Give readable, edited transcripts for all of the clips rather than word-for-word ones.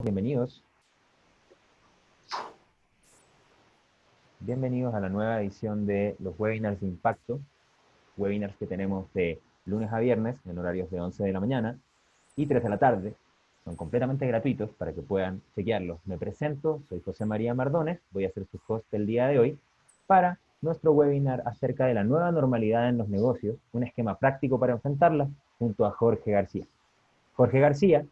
Bienvenidos. Bienvenidos a la nueva edición de los webinars de impacto. Webinars que tenemos de lunes a viernes en horarios de 11 de la mañana y 3 de la tarde. Son completamente gratuitos para que puedan chequearlos. Me presento, soy José María Mardones, voy a ser su host el día de hoy para nuestro webinar acerca de la nueva normalidad en los negocios, un esquema práctico para enfrentarla, junto a Jorge García. Jorge García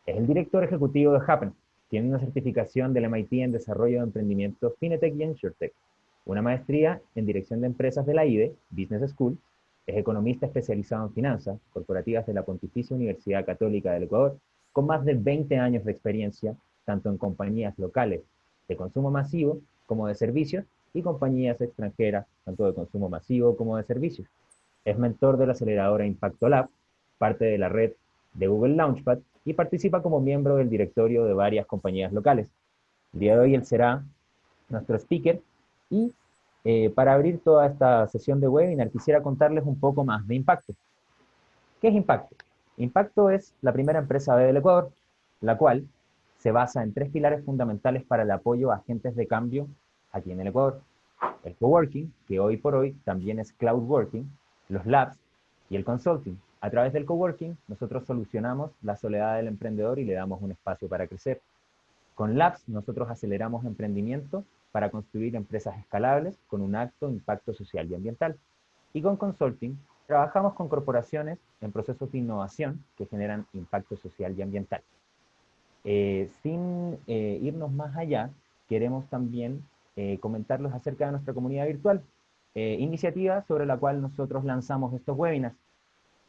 es el director ejecutivo de Happen. Tiene una certificación del MIT en desarrollo de emprendimiento FinTech y InsurTech, una maestría en dirección de empresas de la IDE, Business School, es economista especializado en finanzas corporativas de la Pontificia Universidad Católica del Ecuador, con más de 20 años de experiencia, tanto en compañías locales de consumo masivo como de servicios, y compañías extranjeras, tanto de consumo masivo como de servicios. Es mentor de la aceleradora Impacto Lab, parte de la red de Google Launchpad y participa como miembro del directorio de varias compañías locales. El día de hoy él será nuestro speaker y para abrir toda esta sesión de webinar quisiera contarles un poco más de Impacto. ¿Qué es Impacto? Impacto es la primera empresa B del Ecuador, la cual se basa en 3 pilares fundamentales para el apoyo a agentes de cambio aquí en el Ecuador. El coworking, que hoy por hoy también es cloud working, los labs y el consulting. A través del coworking, nosotros solucionamos la soledad del emprendedor y le damos un espacio para crecer. Con labs, nosotros aceleramos emprendimiento para construir empresas escalables con un alto impacto social y ambiental. Y con consulting, trabajamos con corporaciones en procesos de innovación que generan impacto social y ambiental. Sin irnos más allá, queremos también comentarles acerca de nuestra comunidad virtual, iniciativa sobre la cual nosotros lanzamos estos webinars.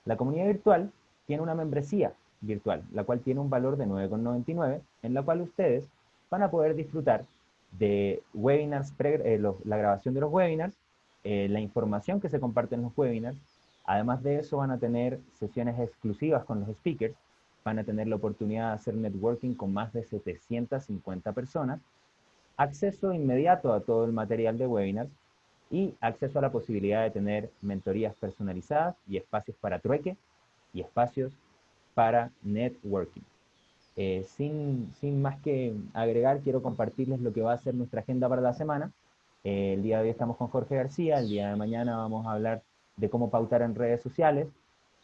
La comunidad virtual tiene una membresía virtual, la cual tiene un valor de 9,99, en la cual ustedes van a poder disfrutar de webinars, la grabación de los webinars, la información que se comparte en los webinars. Además de eso, van a tener sesiones exclusivas con los speakers, van a tener la oportunidad de hacer networking con más de 750 personas, acceso inmediato a todo el material de webinars y acceso a la posibilidad de tener mentorías personalizadas y espacios para trueque y espacios para networking. Sin más que agregar, quiero compartirles lo que va a ser nuestra agenda para la semana. El día de hoy estamos con Jorge García, el día de mañana vamos a hablar de cómo pautar en redes sociales,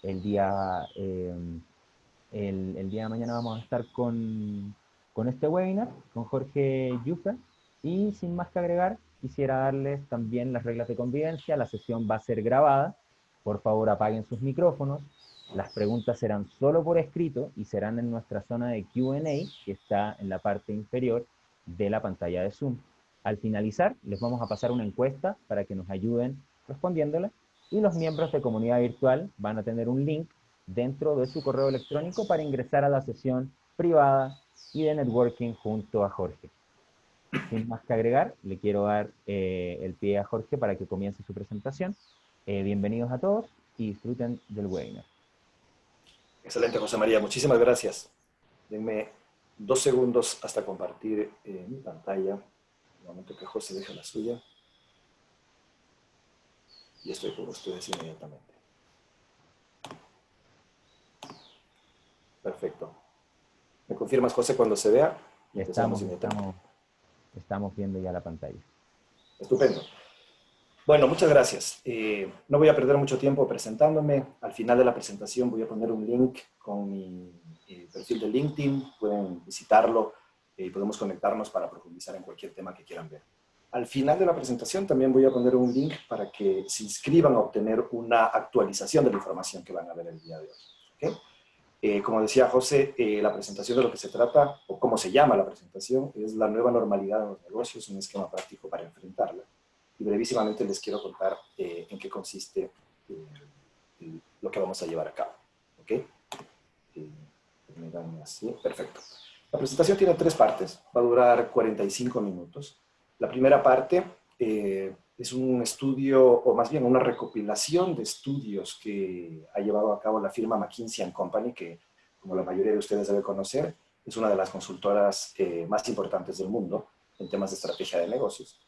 el día, el día de mañana vamos a estar con este webinar, con Jorge Yufa, y sin más que agregar, quisiera darles también las reglas de convivencia. La sesión va a ser grabada, por favor apaguen sus micrófonos, las preguntas serán solo por escrito y serán en nuestra zona de Q&A, que está en la parte inferior de la pantalla de Zoom. Al finalizar, les vamos a pasar una encuesta para que nos ayuden respondiéndola, y los miembros de comunidad virtual van a tener un link dentro de su correo electrónico para ingresar a la sesión privada y de networking junto a Jorge. Sin más que agregar, le quiero dar el pie a Jorge para que comience su presentación. Bienvenidos a todos y disfruten del webinar. Excelente, José María. Muchísimas gracias. Denme 2 segundos hasta compartir mi pantalla. En el momento que José deje la suya. Y estoy con ustedes inmediatamente. Perfecto. ¿Me confirmas, José, cuando se vea? Empezamos inmediatamente. Estamos viendo ya la pantalla. Estupendo. Bueno, muchas gracias. No voy a perder mucho tiempo presentándome. Al final de la presentación voy a poner un link con mi perfil de LinkedIn. Pueden visitarlo y podemos conectarnos para profundizar en cualquier tema que quieran ver. Al final de la presentación también voy a poner un link para que se inscriban a obtener una actualización de la información que van a ver el día de hoy. ¿Okay? Como decía José, la presentación de lo que se trata, o cómo se llama la presentación, es la nueva normalidad de los negocios, un esquema práctico para enfrentarla. Y brevísimamente les quiero contar en qué consiste lo que vamos a llevar a cabo. ¿Ok? Así. Perfecto. La presentación tiene 3 partes. Va a durar 45 minutos. La primera parte es un estudio, o más bien una recopilación de estudios que ha llevado a cabo la firma McKinsey & Company, que, como la mayoría de ustedes debe conocer, es una de las consultoras más importantes del mundo en temas de estrategia de negocios.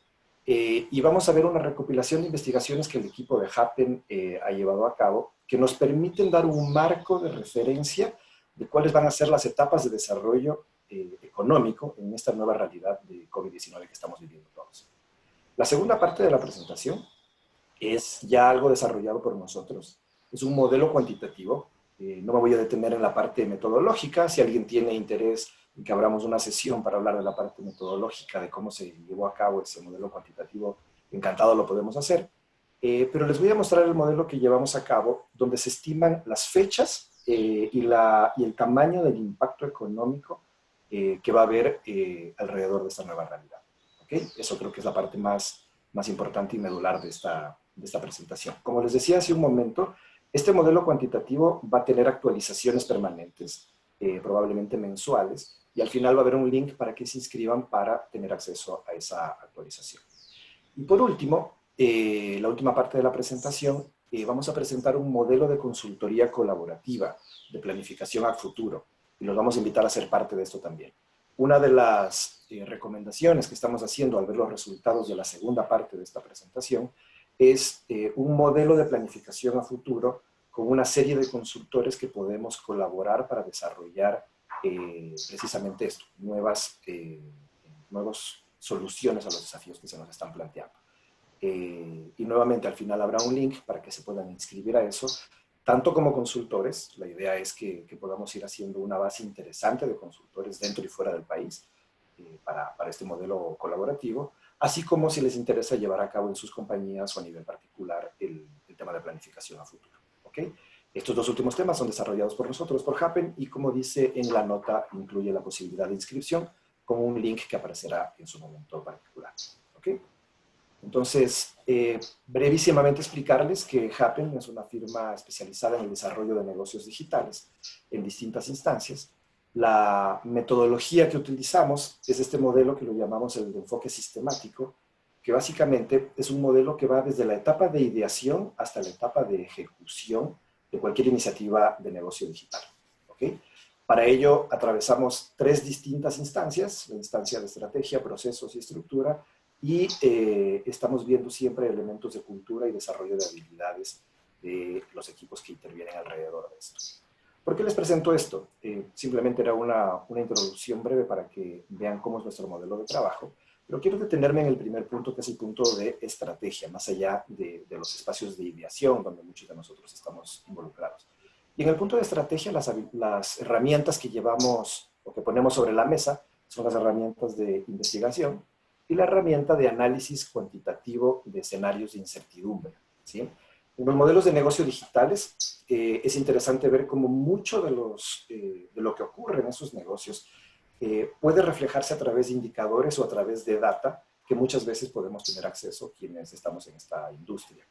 Y vamos a ver una recopilación de investigaciones que el equipo de Happen ha llevado a cabo, que nos permiten dar un marco de referencia de cuáles van a ser las etapas de desarrollo económico en esta nueva realidad de COVID-19 que estamos viviendo todos. La segunda parte de la presentación es ya algo desarrollado por nosotros. Es un modelo cuantitativo. No me voy a detener en la parte metodológica. Si alguien tiene interés en que abramos una sesión para hablar de la parte metodológica, de cómo se llevó a cabo ese modelo cuantitativo, encantado lo podemos hacer. Pero les voy a mostrar el modelo que llevamos a cabo, donde se estiman las fechas y el tamaño del impacto económico que va a haber alrededor de esta nueva realidad. ¿Okay? Eso creo que es la parte más importante y medular de esta presentación. Como les decía hace un momento, este modelo cuantitativo va a tener actualizaciones permanentes, probablemente mensuales, y al final va a haber un link para que se inscriban para tener acceso a esa actualización. Y por último, la última parte de la presentación, vamos a presentar un modelo de consultoría colaborativa de planificación a futuro, y los vamos a invitar a ser parte de esto también. Una de las recomendaciones que estamos haciendo al ver los resultados de la segunda parte de esta presentación es un modelo de planificación a futuro con una serie de consultores que podemos colaborar para desarrollar precisamente esto, nuevas soluciones a los desafíos que se nos están planteando. Y nuevamente al final habrá un link para que se puedan inscribir a eso, tanto como consultores. La idea es que podamos ir haciendo una base interesante de consultores dentro y fuera del país para este modelo colaborativo, así como si les interesa llevar a cabo en sus compañías o a nivel particular el tema de planificación a futuro. ¿Okay? Estos dos últimos temas son desarrollados por nosotros, por Happen, y como dice en la nota, incluye la posibilidad de inscripción con un link que aparecerá en su momento particular. ¿Okay? Entonces, brevísimamente explicarles que Happen es una firma especializada en el desarrollo de negocios digitales en distintas instancias. La metodología que utilizamos es este modelo que lo llamamos el de enfoque sistemático, que básicamente es un modelo que va desde la etapa de ideación hasta la etapa de ejecución de cualquier iniciativa de negocio digital. ¿Okay? Para ello, atravesamos 3 distintas instancias: la instancia de estrategia, procesos y estructura, y estamos viendo siempre elementos de cultura y desarrollo de habilidades de los equipos que intervienen alrededor de esto. ¿Por qué les presento esto? Simplemente era una introducción breve para que vean cómo es nuestro modelo de trabajo, pero quiero detenerme en el primer punto, que es el punto de estrategia, más allá de los espacios de ideación, donde muchos de nosotros estamos involucrados. Y en el punto de estrategia, las herramientas que llevamos o que ponemos sobre la mesa son las herramientas de investigación y la herramienta de análisis cuantitativo de escenarios de incertidumbre, ¿sí? En los modelos de negocio digitales es interesante ver cómo mucho de lo que ocurre en esos negocios puede reflejarse a través de indicadores o a través de data que muchas veces podemos tener acceso quienes estamos en esta industria.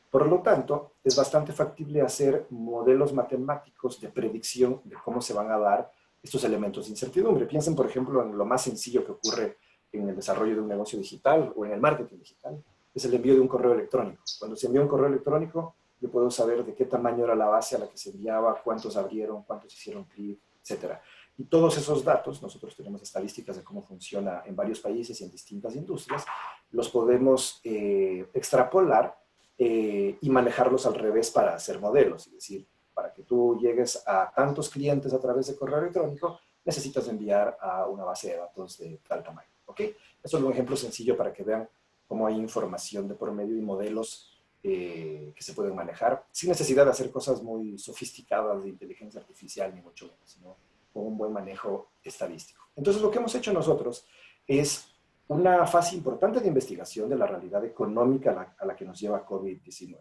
Por lo tanto, es bastante factible hacer modelos matemáticos de predicción de cómo se van a dar estos elementos de incertidumbre. Piensen, por ejemplo, en lo más sencillo que ocurre en el desarrollo de un negocio digital o en el marketing digital, es el envío de un correo electrónico. Cuando se envía un correo electrónico, yo puedo saber de qué tamaño era la base a la que se enviaba, cuántos abrieron, cuántos hicieron clic, etc. Y todos esos datos, nosotros tenemos estadísticas de cómo funciona en varios países y en distintas industrias, los podemos extrapolar y manejarlos al revés para hacer modelos. Es decir, para que tú llegues a tantos clientes a través de correo electrónico, necesitas enviar a una base de datos de tal tamaño. ¿Ok? Eso es un ejemplo sencillo para que vean cómo hay información de por medio y modelos que se pueden manejar sin necesidad de hacer cosas muy sofisticadas de inteligencia artificial, ni mucho menos, sino con un buen manejo estadístico. Entonces, lo que hemos hecho nosotros es una fase importante de investigación de la realidad económica a la que nos lleva COVID-19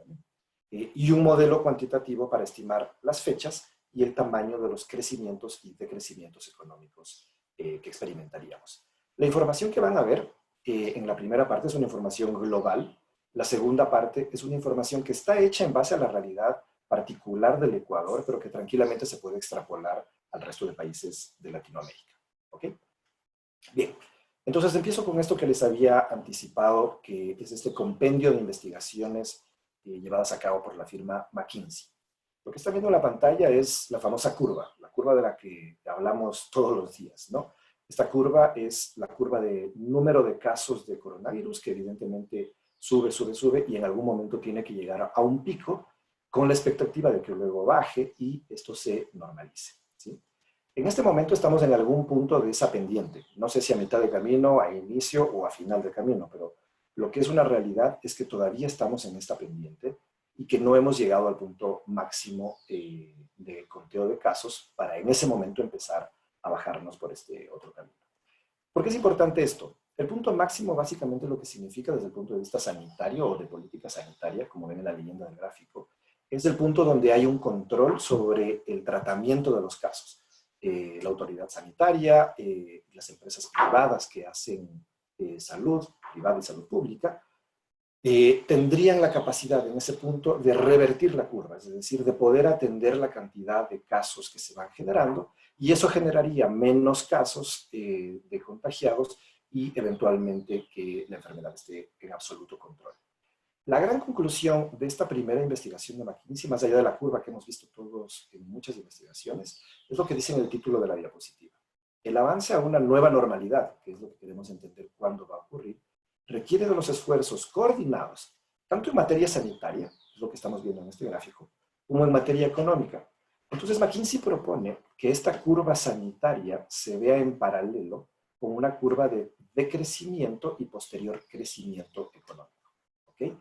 y un modelo cuantitativo para estimar las fechas y el tamaño de los crecimientos y decrecimientos económicos que experimentaríamos. La información que van a ver en la primera parte es una información global. La segunda parte es una información que está hecha en base a la realidad particular del Ecuador, pero que tranquilamente se puede extrapolar al resto de países de Latinoamérica. ¿Ok? Bien, entonces empiezo con esto que les había anticipado, que es este compendio de investigaciones llevadas a cabo por la firma McKinsey. Lo que están viendo en la pantalla es la famosa curva, la curva de la que hablamos todos los días, ¿no? Esta curva es la curva de número de casos de coronavirus, que evidentemente sube, sube, sube, y en algún momento tiene que llegar a un pico con la expectativa de que luego baje y esto se normalice, ¿sí? En este momento estamos en algún punto de esa pendiente. No sé si a mitad de camino, a inicio o a final de camino, pero lo que es una realidad es que todavía estamos en esta pendiente y que no hemos llegado al punto máximo de conteo de casos para en ese momento empezar a bajarnos por este otro camino. ¿Por qué es importante esto? El punto máximo básicamente lo que significa desde el punto de vista sanitario o de política sanitaria, como ven en la leyenda del gráfico, es el punto donde hay un control sobre el tratamiento de los casos. La autoridad sanitaria, las empresas privadas que hacen salud privada y salud pública, tendrían la capacidad en ese punto de revertir la curva, es decir, de poder atender la cantidad de casos que se van generando, y eso generaría menos casos de contagiados y eventualmente que la enfermedad esté en absoluto control. La gran conclusión de esta primera investigación de McKinsey, más allá de la curva que hemos visto todos en muchas investigaciones, es lo que dice en el título de la diapositiva. El avance a una nueva normalidad, que es lo que queremos entender cuándo va a ocurrir, requiere de los esfuerzos coordinados, tanto en materia sanitaria, es lo que estamos viendo en este gráfico, como en materia económica. Entonces McKinsey propone que esta curva sanitaria se vea en paralelo con una curva de decrecimiento y posterior crecimiento económico. ¿Okay?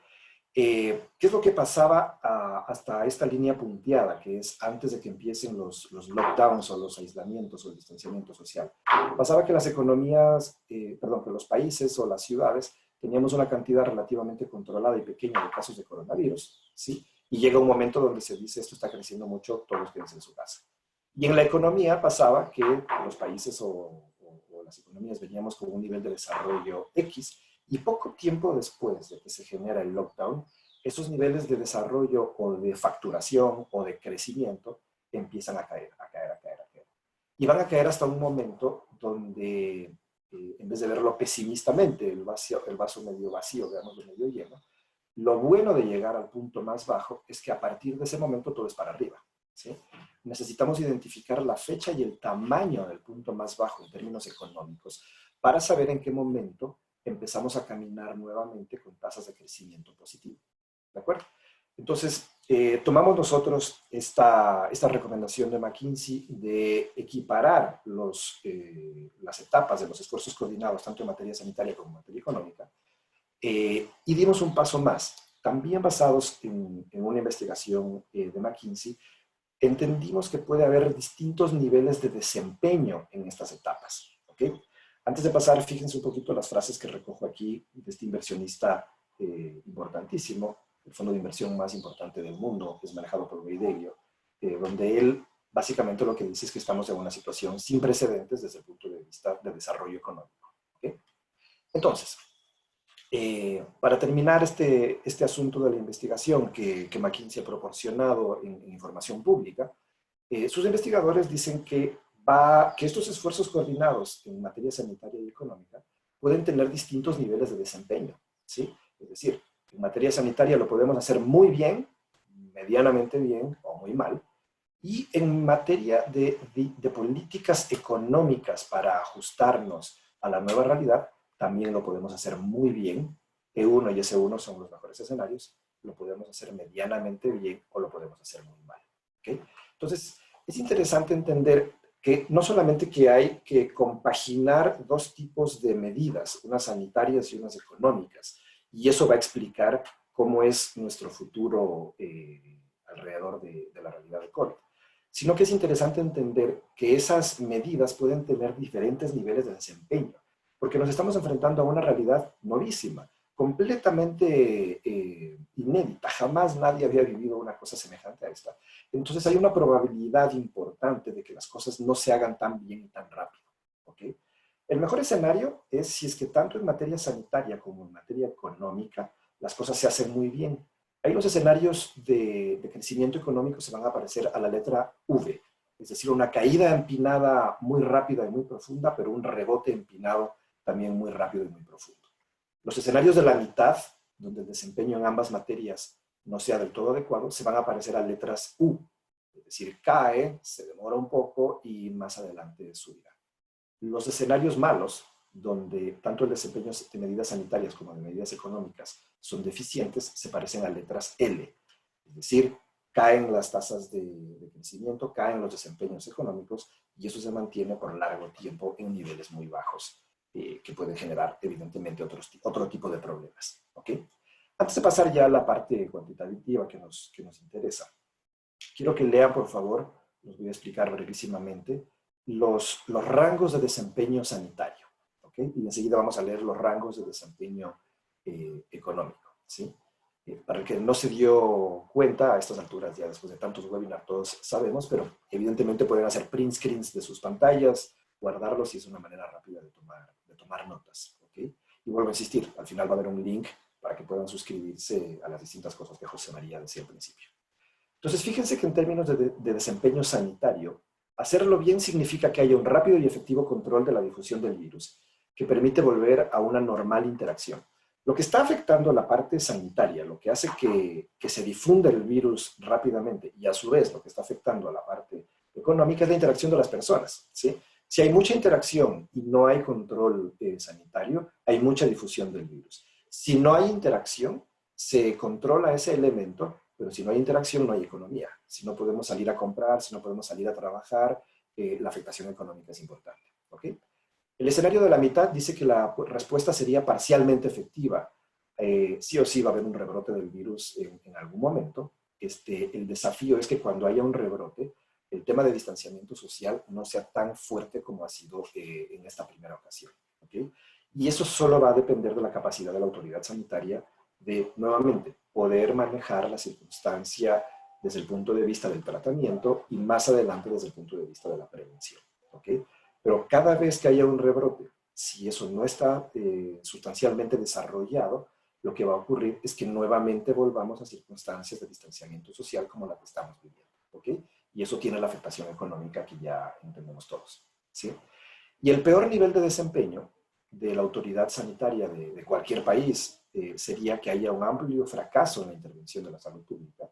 ¿Qué es lo que pasaba hasta esta línea punteada, que es antes de que empiecen los lockdowns o los aislamientos o el distanciamiento social? Pasaba que las economías, que los países o las ciudades teníamos una cantidad relativamente controlada y pequeña de casos de coronavirus, ¿sí? Y llega un momento donde se dice esto está creciendo mucho, todos quédense en su casa. Y en la economía pasaba que los países o las economías veníamos con un nivel de desarrollo X, y poco tiempo después de que se genera el lockdown, esos niveles de desarrollo o de facturación o de crecimiento empiezan a caer. Y van a caer hasta un momento donde, en vez de verlo pesimistamente, el vaso medio vacío, veámoslo medio lleno, lo bueno de llegar al punto más bajo es que a partir de ese momento todo es para arriba, ¿sí? Necesitamos identificar la fecha y el tamaño del punto más bajo en términos económicos para saber en qué momento empezamos a caminar nuevamente con tasas de crecimiento positivo. ¿De acuerdo? Entonces, tomamos nosotros esta recomendación de McKinsey de equiparar las etapas de los esfuerzos coordinados, tanto en materia sanitaria como en materia económica, y dimos un paso más. También basados en una investigación de McKinsey, entendimos que puede haber distintos niveles de desempeño en estas etapas. ¿Okay? Antes de pasar, fíjense un poquito las frases que recojo aquí de este inversionista importantísimo, el fondo de inversión más importante del mundo, que es manejado por Weidelio, donde él básicamente lo que dice es que estamos en una situación sin precedentes desde el punto de vista de desarrollo económico. ¿Okay? Entonces, para terminar este asunto de la investigación que McKinsey ha proporcionado en información pública, sus investigadores dicen que estos esfuerzos coordinados en materia sanitaria y económica pueden tener distintos niveles de desempeño, ¿sí? Es decir, en materia sanitaria lo podemos hacer muy bien, medianamente bien o muy mal, y en materia de políticas económicas para ajustarnos a la nueva realidad, también lo podemos hacer muy bien. E1 y S1 son los mejores escenarios. Lo podemos hacer medianamente bien o lo podemos hacer muy mal. ¿Okay? Entonces, es interesante entender que no solamente que hay que compaginar dos tipos de medidas, unas sanitarias y unas económicas, y eso va a explicar cómo es nuestro futuro alrededor de la realidad de COVID, sino que es interesante entender que esas medidas pueden tener diferentes niveles de desempeño, porque nos estamos enfrentando a una realidad novísima, completamente inédita. Jamás nadie había vivido una cosa semejante a esta. Entonces hay una probabilidad importante de que las cosas no se hagan tan bien y tan rápido. ¿Okay? El mejor escenario es si es que tanto en materia sanitaria como en materia económica las cosas se hacen muy bien. Ahí los escenarios de crecimiento económico se van a aparecer a la letra V, es decir, una caída empinada muy rápida y muy profunda, pero un rebote empinado también muy rápido y muy profundo. Los escenarios de la mitad, donde el desempeño en ambas materias no sea del todo adecuado, se van a aparecer a letras U, es decir, cae, se demora un poco y más adelante subirá. Los escenarios malos, donde tanto el desempeño de medidas sanitarias como de medidas económicas son deficientes, se parecen a letras L, es decir, caen las tasas de crecimiento, caen los desempeños económicos y eso se mantiene por largo tiempo en niveles muy bajos, que pueden generar evidentemente otro tipo de problemas. ¿Ok? Antes de pasar ya a la parte cuantitativa que nos interesa, quiero que lean, por favor, los voy a explicar brevísimamente, los rangos de desempeño sanitario. ¿Ok? Y enseguida vamos a leer los rangos de desempeño económico. ¿Sí? Para el que no se dio cuenta a estas alturas, ya después de tantos webinars, todos sabemos, pero evidentemente pueden hacer print screens de sus pantallas, guardarlos y es una manera rápida de tomar notas. ¿Okay? Y vuelvo a insistir, al final va a haber un link para que puedan suscribirse a las distintas cosas que José María decía al principio. Entonces, fíjense que en términos de desempeño sanitario, hacerlo bien significa que haya un rápido y efectivo control de la difusión del virus, que permite volver a una normal interacción. Lo que está afectando la parte sanitaria, lo que hace que se difunda el virus rápidamente y a su vez lo que está afectando a la parte económica es la interacción de las personas. ¿Sí? Si hay mucha interacción y no hay control sanitario, hay mucha difusión del virus. Si no hay interacción, se controla ese elemento, pero si no hay interacción no hay economía. Si no podemos salir a comprar, si no podemos salir a trabajar, la afectación económica es importante. ¿Ok? El escenario de la mitad dice que la respuesta sería parcialmente efectiva. Sí o sí va a haber un rebrote del virus en algún momento. El desafío es que cuando haya un rebrote, el tema de distanciamiento social no sea tan fuerte como ha sido en esta primera ocasión. ¿Okay? Y eso solo va a depender de la capacidad de la autoridad sanitaria de, nuevamente, poder manejar la circunstancia desde el punto de vista del tratamiento y más adelante desde el punto de vista de la prevención. ¿Okay? Pero cada vez que haya un rebrote, si eso no está sustancialmente desarrollado, lo que va a ocurrir es que nuevamente volvamos a circunstancias de distanciamiento social como la que estamos viviendo. ¿Ok? Y eso tiene la afectación económica que ya entendemos todos. ¿Sí? Y el peor nivel de desempeño de la autoridad sanitaria de cualquier país sería que haya un amplio fracaso en la intervención de la salud pública,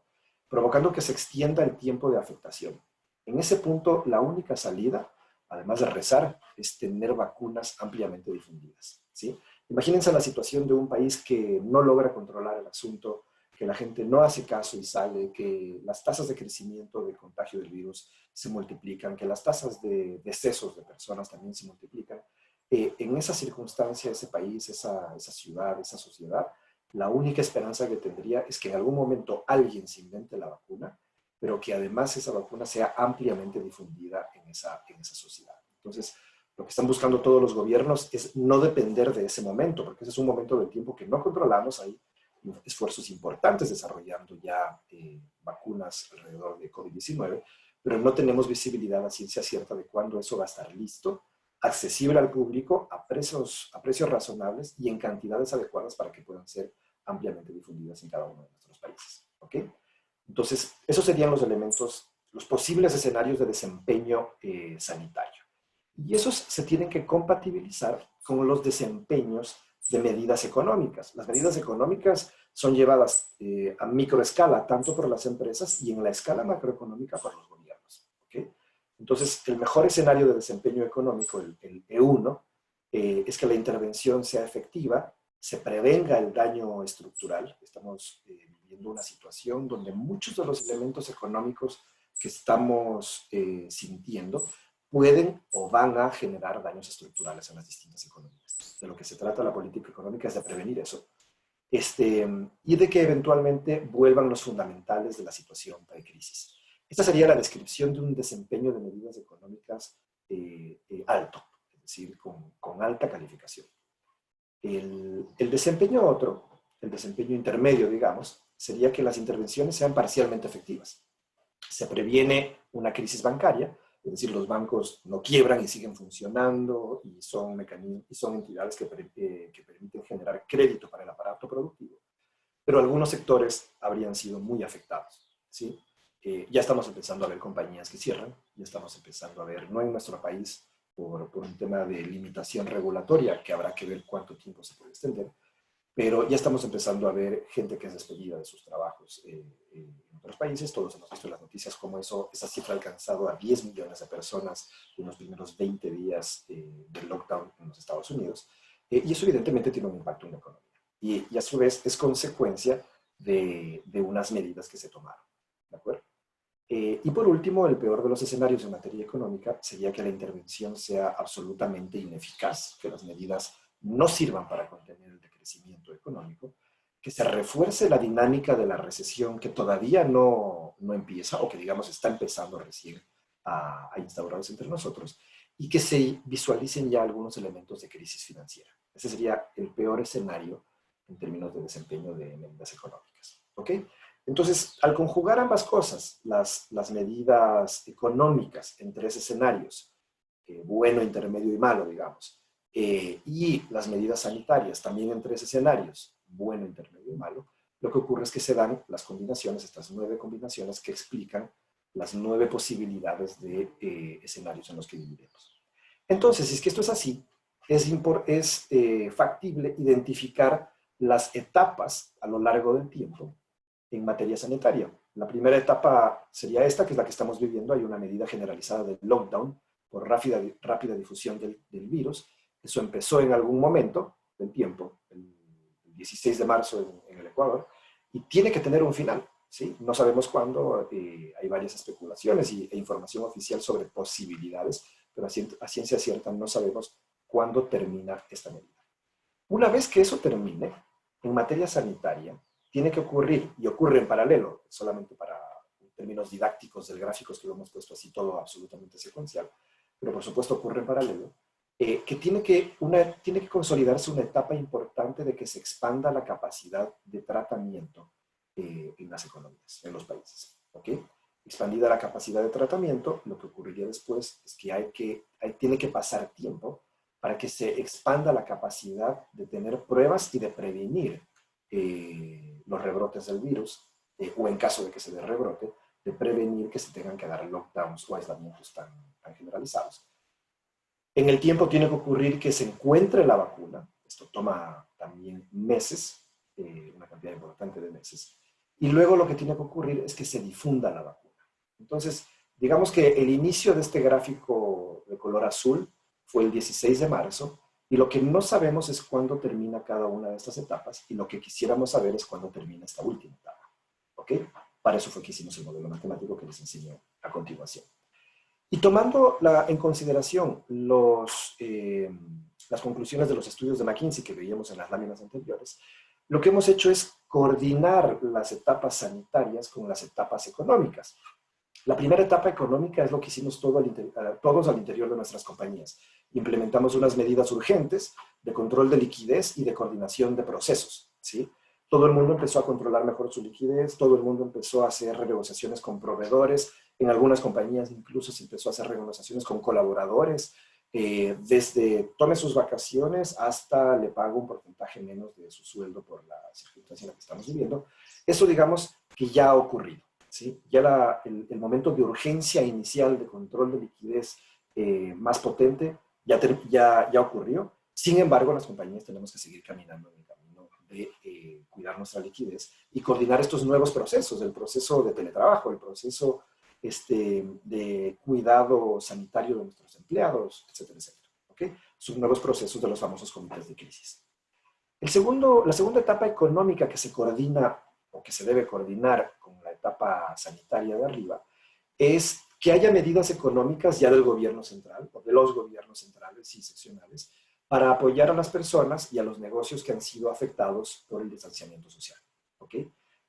provocando que se extienda el tiempo de afectación. En ese punto, la única salida, además de rezar, es tener vacunas ampliamente difundidas. ¿Sí? Imagínense la situación de un país que no logra controlar el asunto, que la gente no hace caso y sale, que las tasas de crecimiento de contagio del virus se multiplican, que las tasas de decesos de personas también se multiplican. En esa circunstancia, ese país, esa ciudad, esa sociedad, la única esperanza que tendría es que en algún momento alguien se invente la vacuna, pero que además esa vacuna sea ampliamente difundida en esa sociedad. Entonces, lo que están buscando todos los gobiernos es no depender de ese momento, porque ese es un momento del tiempo que no controlamos. Hay esfuerzos importantes desarrollando ya vacunas alrededor de COVID-19, pero no tenemos visibilidad a ciencia cierta de cuándo eso va a estar listo, accesible al público, a precios razonables y en cantidades adecuadas para que puedan ser ampliamente difundidas en cada uno de nuestros países. ¿Ok? Entonces, esos serían los elementos, los posibles escenarios de desempeño sanitario. Y esos se tienen que compatibilizar con los desempeños de medidas económicas. Las medidas económicas son llevadas a microescala, tanto por las empresas y en la escala macroeconómica por los gobiernos. ¿Okay? Entonces, el mejor escenario de desempeño económico, el E1, es que la intervención sea efectiva, se prevenga el daño estructural. Estamos viviendo una situación donde muchos de los elementos económicos que estamos sintiendo pueden o van a generar daños estructurales en las distintas economías. De lo que se trata la política económica es de prevenir eso. Y de que eventualmente vuelvan los fundamentales de la situación precrisis. Esta sería la descripción de un desempeño de medidas económicas alto, es decir, con alta calificación. El desempeño otro, el desempeño intermedio, digamos, sería que las intervenciones sean parcialmente efectivas. Se previene una crisis bancaria, es decir, los bancos no quiebran y siguen funcionando y son entidades que permiten generar crédito para el aparato productivo, pero algunos sectores habrían sido muy afectados. ¿Sí? Ya estamos empezando a ver compañías que cierran, ya estamos empezando a ver, no en nuestro país, por un tema de limitación regulatoria, que habrá que ver cuánto tiempo se puede extender, pero ya estamos empezando a ver gente que es despedida de sus trabajos en otros países. Todos hemos visto en las noticias cómo esa cifra ha alcanzado a 10 millones de personas en los primeros 20 días del lockdown en los Estados Unidos. Y eso evidentemente tiene un impacto en la economía. Y a su vez es consecuencia de unas medidas que se tomaron. ¿De acuerdo? Y por último, el peor de los escenarios en materia económica sería que la intervención sea absolutamente ineficaz, que las medidas no sirvan para contener el decrecimiento económico, que se refuerce la dinámica de la recesión que todavía no empieza, o que digamos está empezando recién a instaurarse entre nosotros, y que se visualicen ya algunos elementos de crisis financiera. Ese sería el peor escenario en términos de desempeño de medidas económicas. ¿Ok? Entonces, al conjugar ambas cosas, las medidas económicas en tres escenarios, bueno, intermedio y malo, digamos, y las medidas sanitarias también en tres escenarios, bueno, intermedio y malo, lo que ocurre es que se dan las combinaciones, estas 9 combinaciones que explican las 9 posibilidades de escenarios en los que viviremos. Entonces, si es que esto es así, es factible identificar las etapas a lo largo del tiempo en materia sanitaria. La primera etapa sería esta, que es la que estamos viviendo. Hay una medida generalizada de lockdown por rápida difusión del virus. Eso empezó en algún momento del tiempo, el 16 de marzo en el Ecuador, y tiene que tener un final. ¿Sí? No sabemos cuándo, hay varias especulaciones e información oficial sobre posibilidades, pero a ciencia cierta no sabemos cuándo termina esta medida. Una vez que eso termine, en materia sanitaria, tiene que ocurrir, y ocurre en paralelo, solamente para términos didácticos del gráfico es que lo hemos puesto así todo absolutamente secuencial, pero por supuesto ocurre en paralelo, que tiene que consolidarse una etapa importante de que se expanda la capacidad de tratamiento en las economías, en los países. ¿Ok? Expandida la capacidad de tratamiento, lo que ocurriría después es que tiene que pasar tiempo para que se expanda la capacidad de tener pruebas y de prevenir los rebrotes del virus, o en caso de que se dé rebrote, de prevenir que se tengan que dar lockdowns o aislamientos tan generalizados. En el tiempo tiene que ocurrir que se encuentre la vacuna, esto toma también meses, una cantidad importante de meses, y luego lo que tiene que ocurrir es que se difunda la vacuna. Entonces, digamos que el inicio de este gráfico de color azul fue el 16 de marzo, y lo que no sabemos es cuándo termina cada una de estas etapas, y lo que quisiéramos saber es cuándo termina esta última etapa. ¿Ok? Para eso fue que hicimos el modelo matemático que les enseño a continuación. Y tomando en consideración las conclusiones de los estudios de McKinsey que veíamos en las láminas anteriores, lo que hemos hecho es coordinar las etapas sanitarias con las etapas económicas. La primera etapa económica es lo que hicimos todos al interior de nuestras compañías. Implementamos unas medidas urgentes de control de liquidez y de coordinación de procesos, ¿sí? Todo el mundo empezó a controlar mejor su liquidez, todo el mundo empezó a hacer renegociaciones con proveedores, en algunas compañías incluso se empezó a hacer renegociaciones con colaboradores, desde tome sus vacaciones hasta le pago un porcentaje menos de su sueldo por la circunstancia en la que estamos viviendo. Eso digamos que ya ha ocurrido. ¿Sí? Ya el momento de urgencia inicial de control de liquidez más potente ya ocurrió. Sin embargo, las compañías tenemos que seguir caminando en el camino de cuidar nuestra liquidez y coordinar estos nuevos procesos, el proceso de teletrabajo, el proceso de cuidado sanitario de nuestros empleados, etcétera, etcétera. ¿Okay? Son nuevos procesos de los famosos comités de crisis. La segunda etapa económica que se coordina o que se debe coordinar con la etapa sanitaria de arriba, es que haya medidas económicas ya del gobierno central o de los gobiernos centrales y seccionales para apoyar a las personas y a los negocios que han sido afectados por el distanciamiento social. ¿Ok?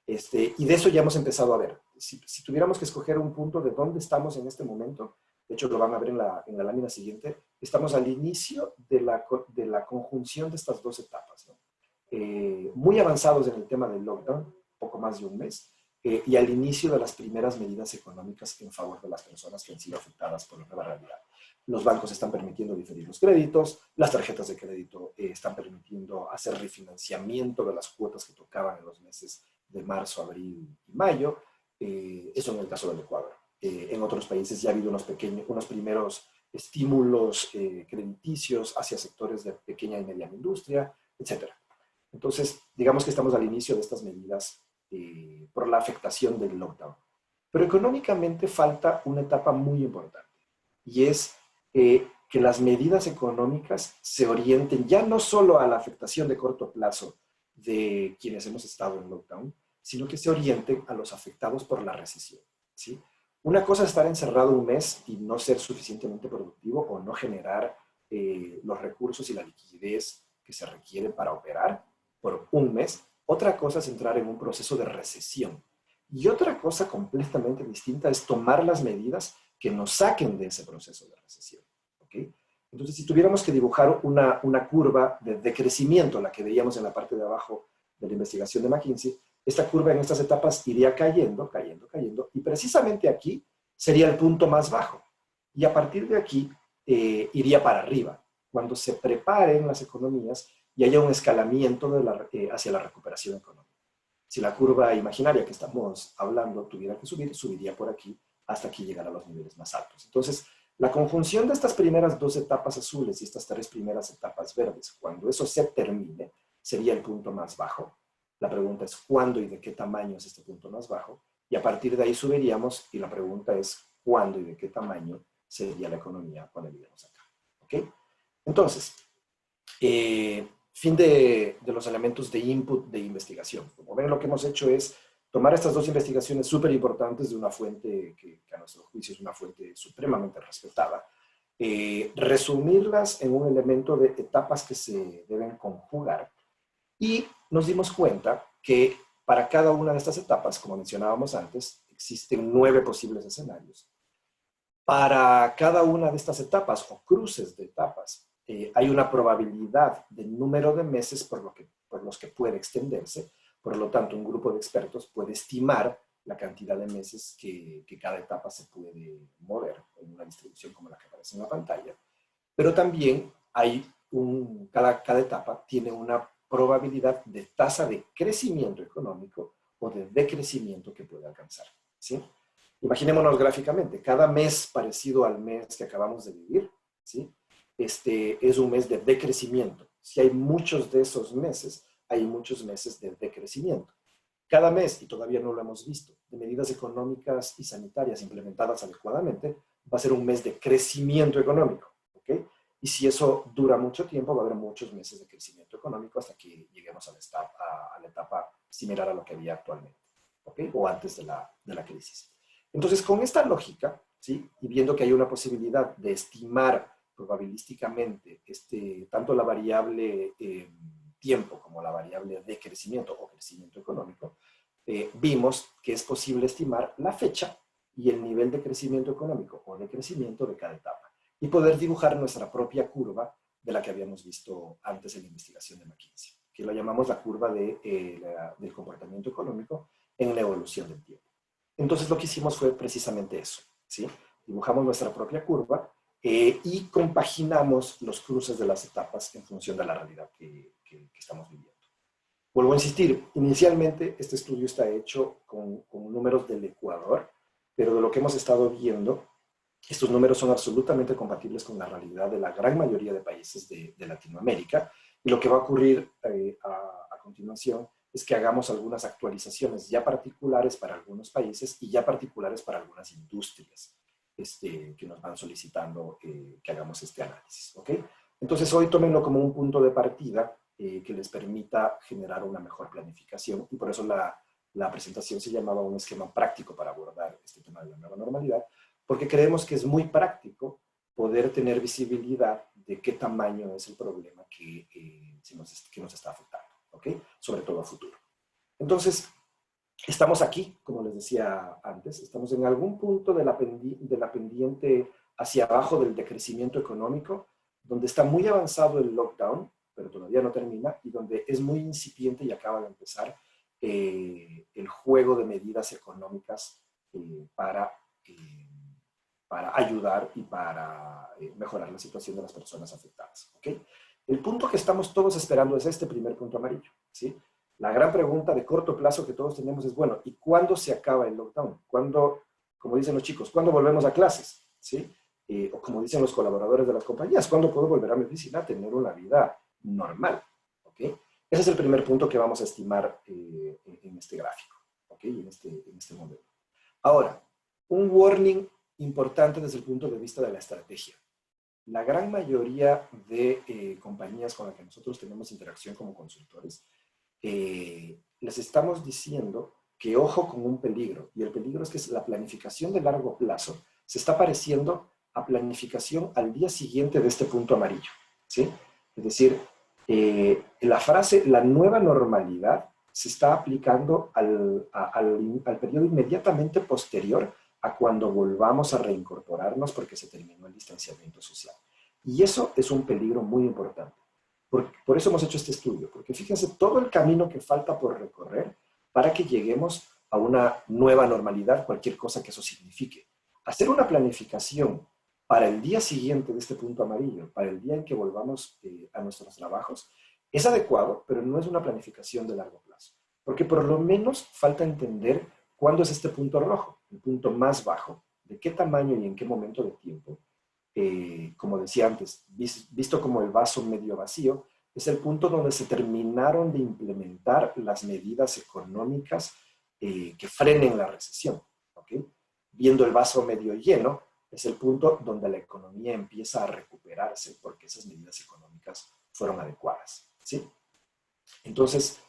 Y de eso ya hemos empezado a ver. Si tuviéramos que escoger un punto de dónde estamos en este momento, de hecho lo van a ver en la lámina siguiente, estamos al inicio de la conjunción de estas dos etapas, ¿no? Muy avanzados en el tema del lockdown, poco más de un mes, y al inicio de las primeras medidas económicas en favor de las personas que han sido afectadas por la nueva realidad. Los bancos están permitiendo diferir los créditos, las tarjetas de crédito están permitiendo hacer refinanciamiento de las cuotas que tocaban en los meses de marzo, abril y mayo. Eso en el caso del Ecuador. En otros países ya ha habido unos primeros estímulos crediticios hacia sectores de pequeña y mediana industria, etc. Entonces, digamos que estamos al inicio de estas medidas por la afectación del lockdown. Pero económicamente falta una etapa muy importante, y es que las medidas económicas se orienten ya no solo a la afectación de corto plazo de quienes hemos estado en lockdown, sino que se orienten a los afectados por la recesión, ¿sí? Una cosa es estar encerrado un mes y no ser suficientemente productivo o no generar los recursos y la liquidez que se requiere para operar por un mes. Otra cosa es entrar en un proceso de recesión. Y otra cosa completamente distinta es tomar las medidas que nos saquen de ese proceso de recesión. ¿Okay? Entonces, si tuviéramos que dibujar una curva de decrecimiento, la que veíamos en la parte de abajo de la investigación de McKinsey, esta curva en estas etapas iría cayendo, cayendo, cayendo, y precisamente aquí sería el punto más bajo. Y a partir de aquí iría para arriba, cuando se preparen las economías y haya un escalamiento hacia la recuperación económica. Si la curva imaginaria que estamos hablando tuviera que subir, subiría por aquí hasta que llegara a los niveles más altos. Entonces, la conjunción de estas primeras dos etapas azules y estas tres primeras etapas verdes, cuando eso se termine, sería el punto más bajo. La pregunta es cuándo y de qué tamaño es este punto más bajo. Y a partir de ahí subiríamos y la pregunta es cuándo y de qué tamaño sería la economía cuando lleguemos acá. ¿Ok? Entonces, fin de los elementos de input de investigación. Como ven, lo que hemos hecho es tomar estas dos investigaciones súper importantes de una fuente que a nuestro juicio es una fuente supremamente respetada, resumirlas en un elemento de etapas que se deben conjugar y nos dimos cuenta que para cada una de estas etapas, como mencionábamos antes, existen 9 posibles escenarios. Para cada una de estas etapas o cruces de etapas, hay una probabilidad de número de meses por los que puede extenderse. Por lo tanto, un grupo de expertos puede estimar la cantidad de meses que cada etapa se puede mover en una distribución como la que aparece en la pantalla. Pero también cada etapa tiene una probabilidad de tasa de crecimiento económico o de decrecimiento que puede alcanzar. ¿Sí? Imaginémonos gráficamente, cada mes parecido al mes que acabamos de vivir, ¿sí? Es un mes de decrecimiento. Si hay muchos de esos meses, hay muchos meses de decrecimiento. Cada mes, y todavía no lo hemos visto, de medidas económicas y sanitarias implementadas adecuadamente, va a ser un mes de crecimiento económico. ¿Okay? Y si eso dura mucho tiempo, va a haber muchos meses de crecimiento económico hasta que lleguemos a la etapa similar a lo que había actualmente, ¿okay? O antes de la crisis. Entonces, con esta lógica, ¿sí? Y viendo que hay una posibilidad de estimar probabilísticamente tanto la variable tiempo como la variable de crecimiento o crecimiento económico, vimos que es posible estimar la fecha y el nivel de crecimiento económico o de crecimiento de cada etapa y poder dibujar nuestra propia curva de la que habíamos visto antes en la investigación de McKinsey, que lo llamamos la curva del comportamiento económico en la evolución del tiempo. Entonces lo que hicimos fue precisamente eso, ¿sí? Dibujamos nuestra propia curva y compaginamos los cruces de las etapas en función de la realidad que estamos viviendo. Vuelvo a insistir, inicialmente este estudio está hecho con números del Ecuador, pero de lo que hemos estado viendo, estos números son absolutamente compatibles con la realidad de la gran mayoría de países de Latinoamérica, y lo que va a ocurrir a continuación es que hagamos algunas actualizaciones ya particulares para algunos países y ya particulares para algunas industrias que nos van solicitando que hagamos este análisis. ¿Okay? Entonces hoy tómenlo como un punto de partida que les permita generar una mejor planificación y por eso la presentación se llamaba un esquema práctico para abordar este tema de la nueva normalidad, porque creemos que es muy práctico poder tener visibilidad de qué tamaño es el problema que nos está afectando, ¿ok? Sobre todo a futuro. Entonces, estamos aquí, como les decía antes, estamos en algún punto de la pendiente hacia abajo del decrecimiento económico, donde está muy avanzado el lockdown, pero todavía no termina, y donde es muy incipiente y acaba de empezar el juego de medidas económicas para ayudar y para mejorar la situación de las personas afectadas. ¿Okay? El punto que estamos todos esperando es este primer punto amarillo. ¿Sí? La gran pregunta de corto plazo que todos tenemos es, bueno, ¿y cuándo se acaba el lockdown? ¿Cuándo, como dicen los chicos, cuándo volvemos a clases? ¿Sí? O como dicen los colaboradores de las compañías, ¿cuándo puedo volver a mi oficina a tener una vida normal? ¿Okay? Ese es el primer punto que vamos a estimar en este gráfico, ¿okay? en este modelo. Ahora, un warning importante desde el punto de vista de la estrategia. La gran mayoría de compañías con las que nosotros tenemos interacción como consultores, les estamos diciendo que ojo con un peligro, y el peligro es que la planificación de largo plazo se está pareciendo a planificación al día siguiente de este punto amarillo, ¿sí? Es decir, la frase "la nueva normalidad" se está aplicando al periodo inmediatamente posterior a cuando volvamos a reincorporarnos porque se terminó el distanciamiento social. Y eso es un peligro muy importante. Por eso hemos hecho este estudio, porque fíjense todo el camino que falta por recorrer para que lleguemos a una nueva normalidad, cualquier cosa que eso signifique. Hacer una planificación para el día siguiente de este punto amarillo, para el día en que volvamos a nuestros trabajos, es adecuado, pero no es una planificación de largo plazo. Porque por lo menos falta entender cuándo es este punto rojo, el punto más bajo, de qué tamaño y en qué momento de tiempo. Como decía antes, visto como el vaso medio vacío, es el punto donde se terminaron de implementar las medidas económicas que frenen la recesión. ¿Okay? Viendo el vaso medio lleno, es el punto donde la economía empieza a recuperarse porque esas medidas económicas fueron adecuadas. ¿Sí? Entonces,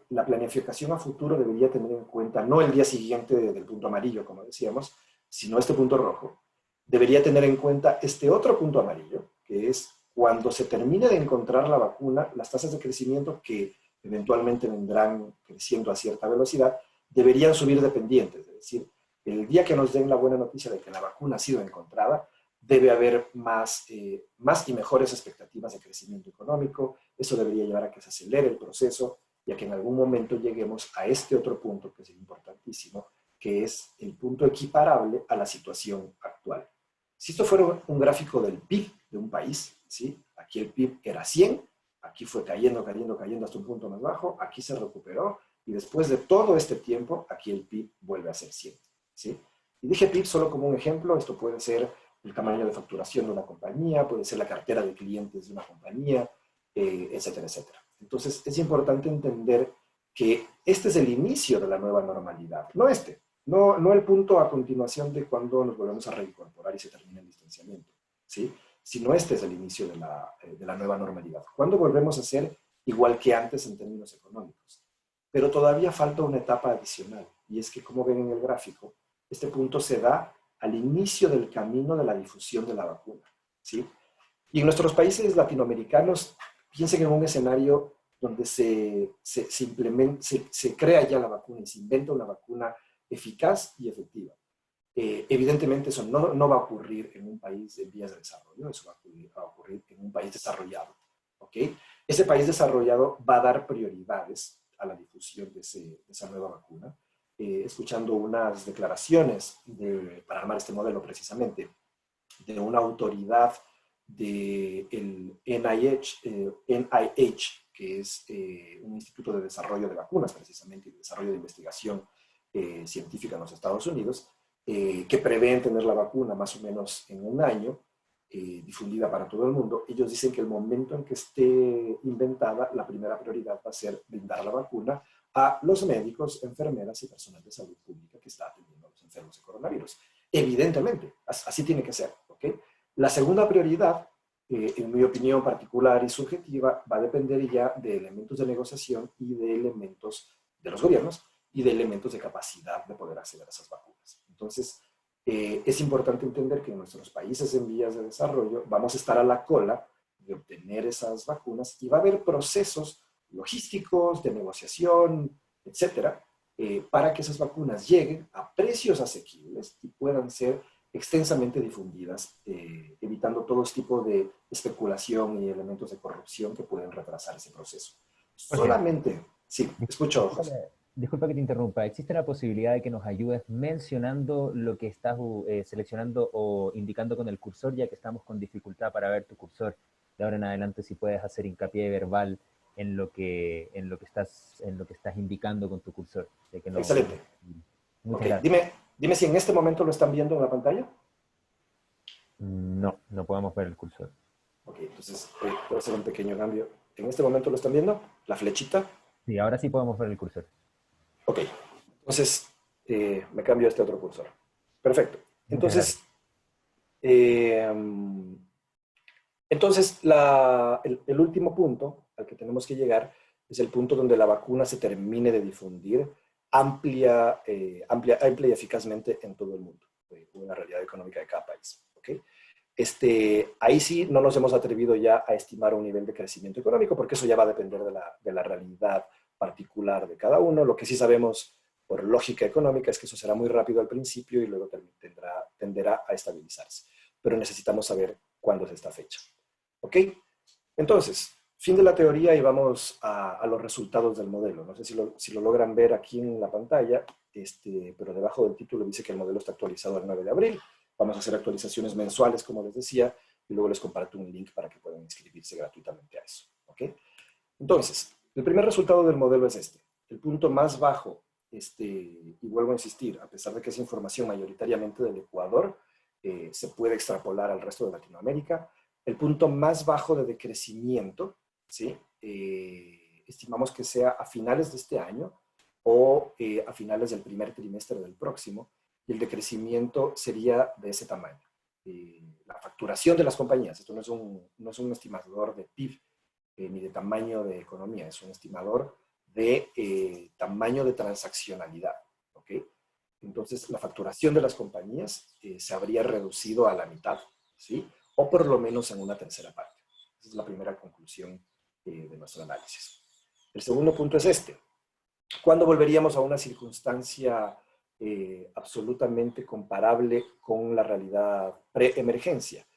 la planificación a futuro debería tener en cuenta no el día siguiente del punto amarillo, como decíamos, sino este punto rojo. Debería tener en cuenta este otro punto amarillo, que es cuando se termine de encontrar la vacuna, las tasas de crecimiento que eventualmente vendrán creciendo a cierta velocidad, deberían subir dependientes. Es decir, el día que nos den la buena noticia de que la vacuna ha sido encontrada, debe haber más y mejores expectativas de crecimiento económico. Eso debería llevar a que se acelere el proceso y a que en algún momento lleguemos a este otro punto, que es importantísimo, que es el punto equiparable a la situación actual. Si esto fuera un gráfico del PIB de un país, ¿sí? Aquí el PIB era 100, aquí fue cayendo, cayendo, cayendo hasta un punto más bajo, aquí se recuperó, y después de todo este tiempo, aquí el PIB vuelve a ser 100. ¿Sí? Y dije PIB solo como un ejemplo, esto puede ser el tamaño de facturación de una compañía, puede ser la cartera de clientes de una compañía, etcétera, etcétera. Entonces, es importante entender que este es el inicio de la nueva normalidad, no el punto a continuación de cuando nos volvemos a reincorporar y se termina el distanciamiento, ¿sí? Sino este es el inicio de la nueva normalidad. ¿Cuándo volvemos a ser igual que antes en términos económicos? Pero todavía falta una etapa adicional, y es que, como ven en el gráfico, este punto se da al inicio del camino de la difusión de la vacuna, ¿sí? Y en nuestros países latinoamericanos, piensen en un escenario donde se crea ya la vacuna y se inventa una vacuna eficaz y efectiva. Evidentemente eso no va a ocurrir en un país en vías de desarrollo, eso va a ocurrir en un país desarrollado. ¿Ok? Ese país desarrollado va a dar prioridades a la difusión de esa nueva vacuna, escuchando unas declaraciones para armar este modelo precisamente de una autoridad del NIH, que es un instituto de desarrollo de vacunas precisamente y de desarrollo de investigación científica en los Estados Unidos, que prevén tener la vacuna más o menos en un año, difundida para todo el mundo. Ellos dicen que el momento en que esté inventada, la primera prioridad va a ser brindar la vacuna a los médicos, enfermeras y personal de salud pública que está atendiendo a los enfermos de coronavirus. Evidentemente, así tiene que ser, ¿ok? La segunda prioridad, en mi opinión particular y subjetiva, va a depender ya de elementos de negociación y de elementos de los gobiernos y de elementos de capacidad de poder acceder a esas vacunas. Entonces, es importante entender que en nuestros países en vías de desarrollo vamos a estar a la cola de obtener esas vacunas y va a haber procesos logísticos, de negociación, etcétera, para que esas vacunas lleguen a precios asequibles y puedan ser extensamente difundidas, evitando todo tipo de especulación y elementos de corrupción que pueden retrasar ese proceso. Jorge, Solamente, sí, escucho, José. disculpa que te interrumpa. ¿Existe la posibilidad de que nos ayudes mencionando lo que estás seleccionando o indicando con el cursor, ya que estamos con dificultad para ver tu cursor? De ahora en adelante, si puedes hacer hincapié verbal en lo que estás indicando con tu cursor. De que no, Excelente. muchas Ok, gracias. dime si en este momento lo están viendo en la pantalla. No, no podemos ver el cursor. Ok, entonces voy a hacer un pequeño cambio. ¿En este momento lo están viendo? La flechita. Sí, ahora sí podemos ver el cursor. Ok, entonces me cambio a este otro cursor. Perfecto. Muchas gracias. Entonces, eh, el último punto al que tenemos que llegar es el punto donde la vacuna se termine de difundir amplia y eficazmente en todo el mundo, una realidad económica de cada país. ¿Okay? Ahí sí no nos hemos atrevido ya a estimar un nivel de crecimiento económico, porque eso ya va a depender de la realidad particular de cada uno. Lo que sí sabemos por lógica económica es que eso será muy rápido al principio y luego tenderá a estabilizarse. Pero necesitamos saber cuándo es esta fecha. ¿Ok? Entonces, fin de la teoría y vamos a los resultados del modelo. No sé si lo logran ver aquí en la pantalla, pero debajo del título dice que el modelo está actualizado el 9 de abril. Vamos a hacer actualizaciones mensuales, como les decía, y luego les comparto un link para que puedan inscribirse gratuitamente a eso. ¿Ok? Entonces, el primer resultado del modelo es este. El punto más bajo, y vuelvo a insistir, a pesar de que es información mayoritariamente del Ecuador, se puede extrapolar al resto de Latinoamérica. El punto más bajo de decrecimiento, ¿sí? Estimamos que sea a finales de este año o a finales del primer trimestre del próximo, y el decrecimiento sería de ese tamaño. La facturación de las compañías, esto no es un estimador de PIB, ni de tamaño de economía, es un estimador de tamaño de transaccionalidad. ¿Ok? Entonces, la facturación de las compañías se habría reducido a la mitad, ¿sí? O por lo menos en una tercera parte. Esa es la primera conclusión de nuestro análisis. El segundo punto es este. ¿Cuándo volveríamos a una circunstancia absolutamente comparable con la realidad pre-emergencia?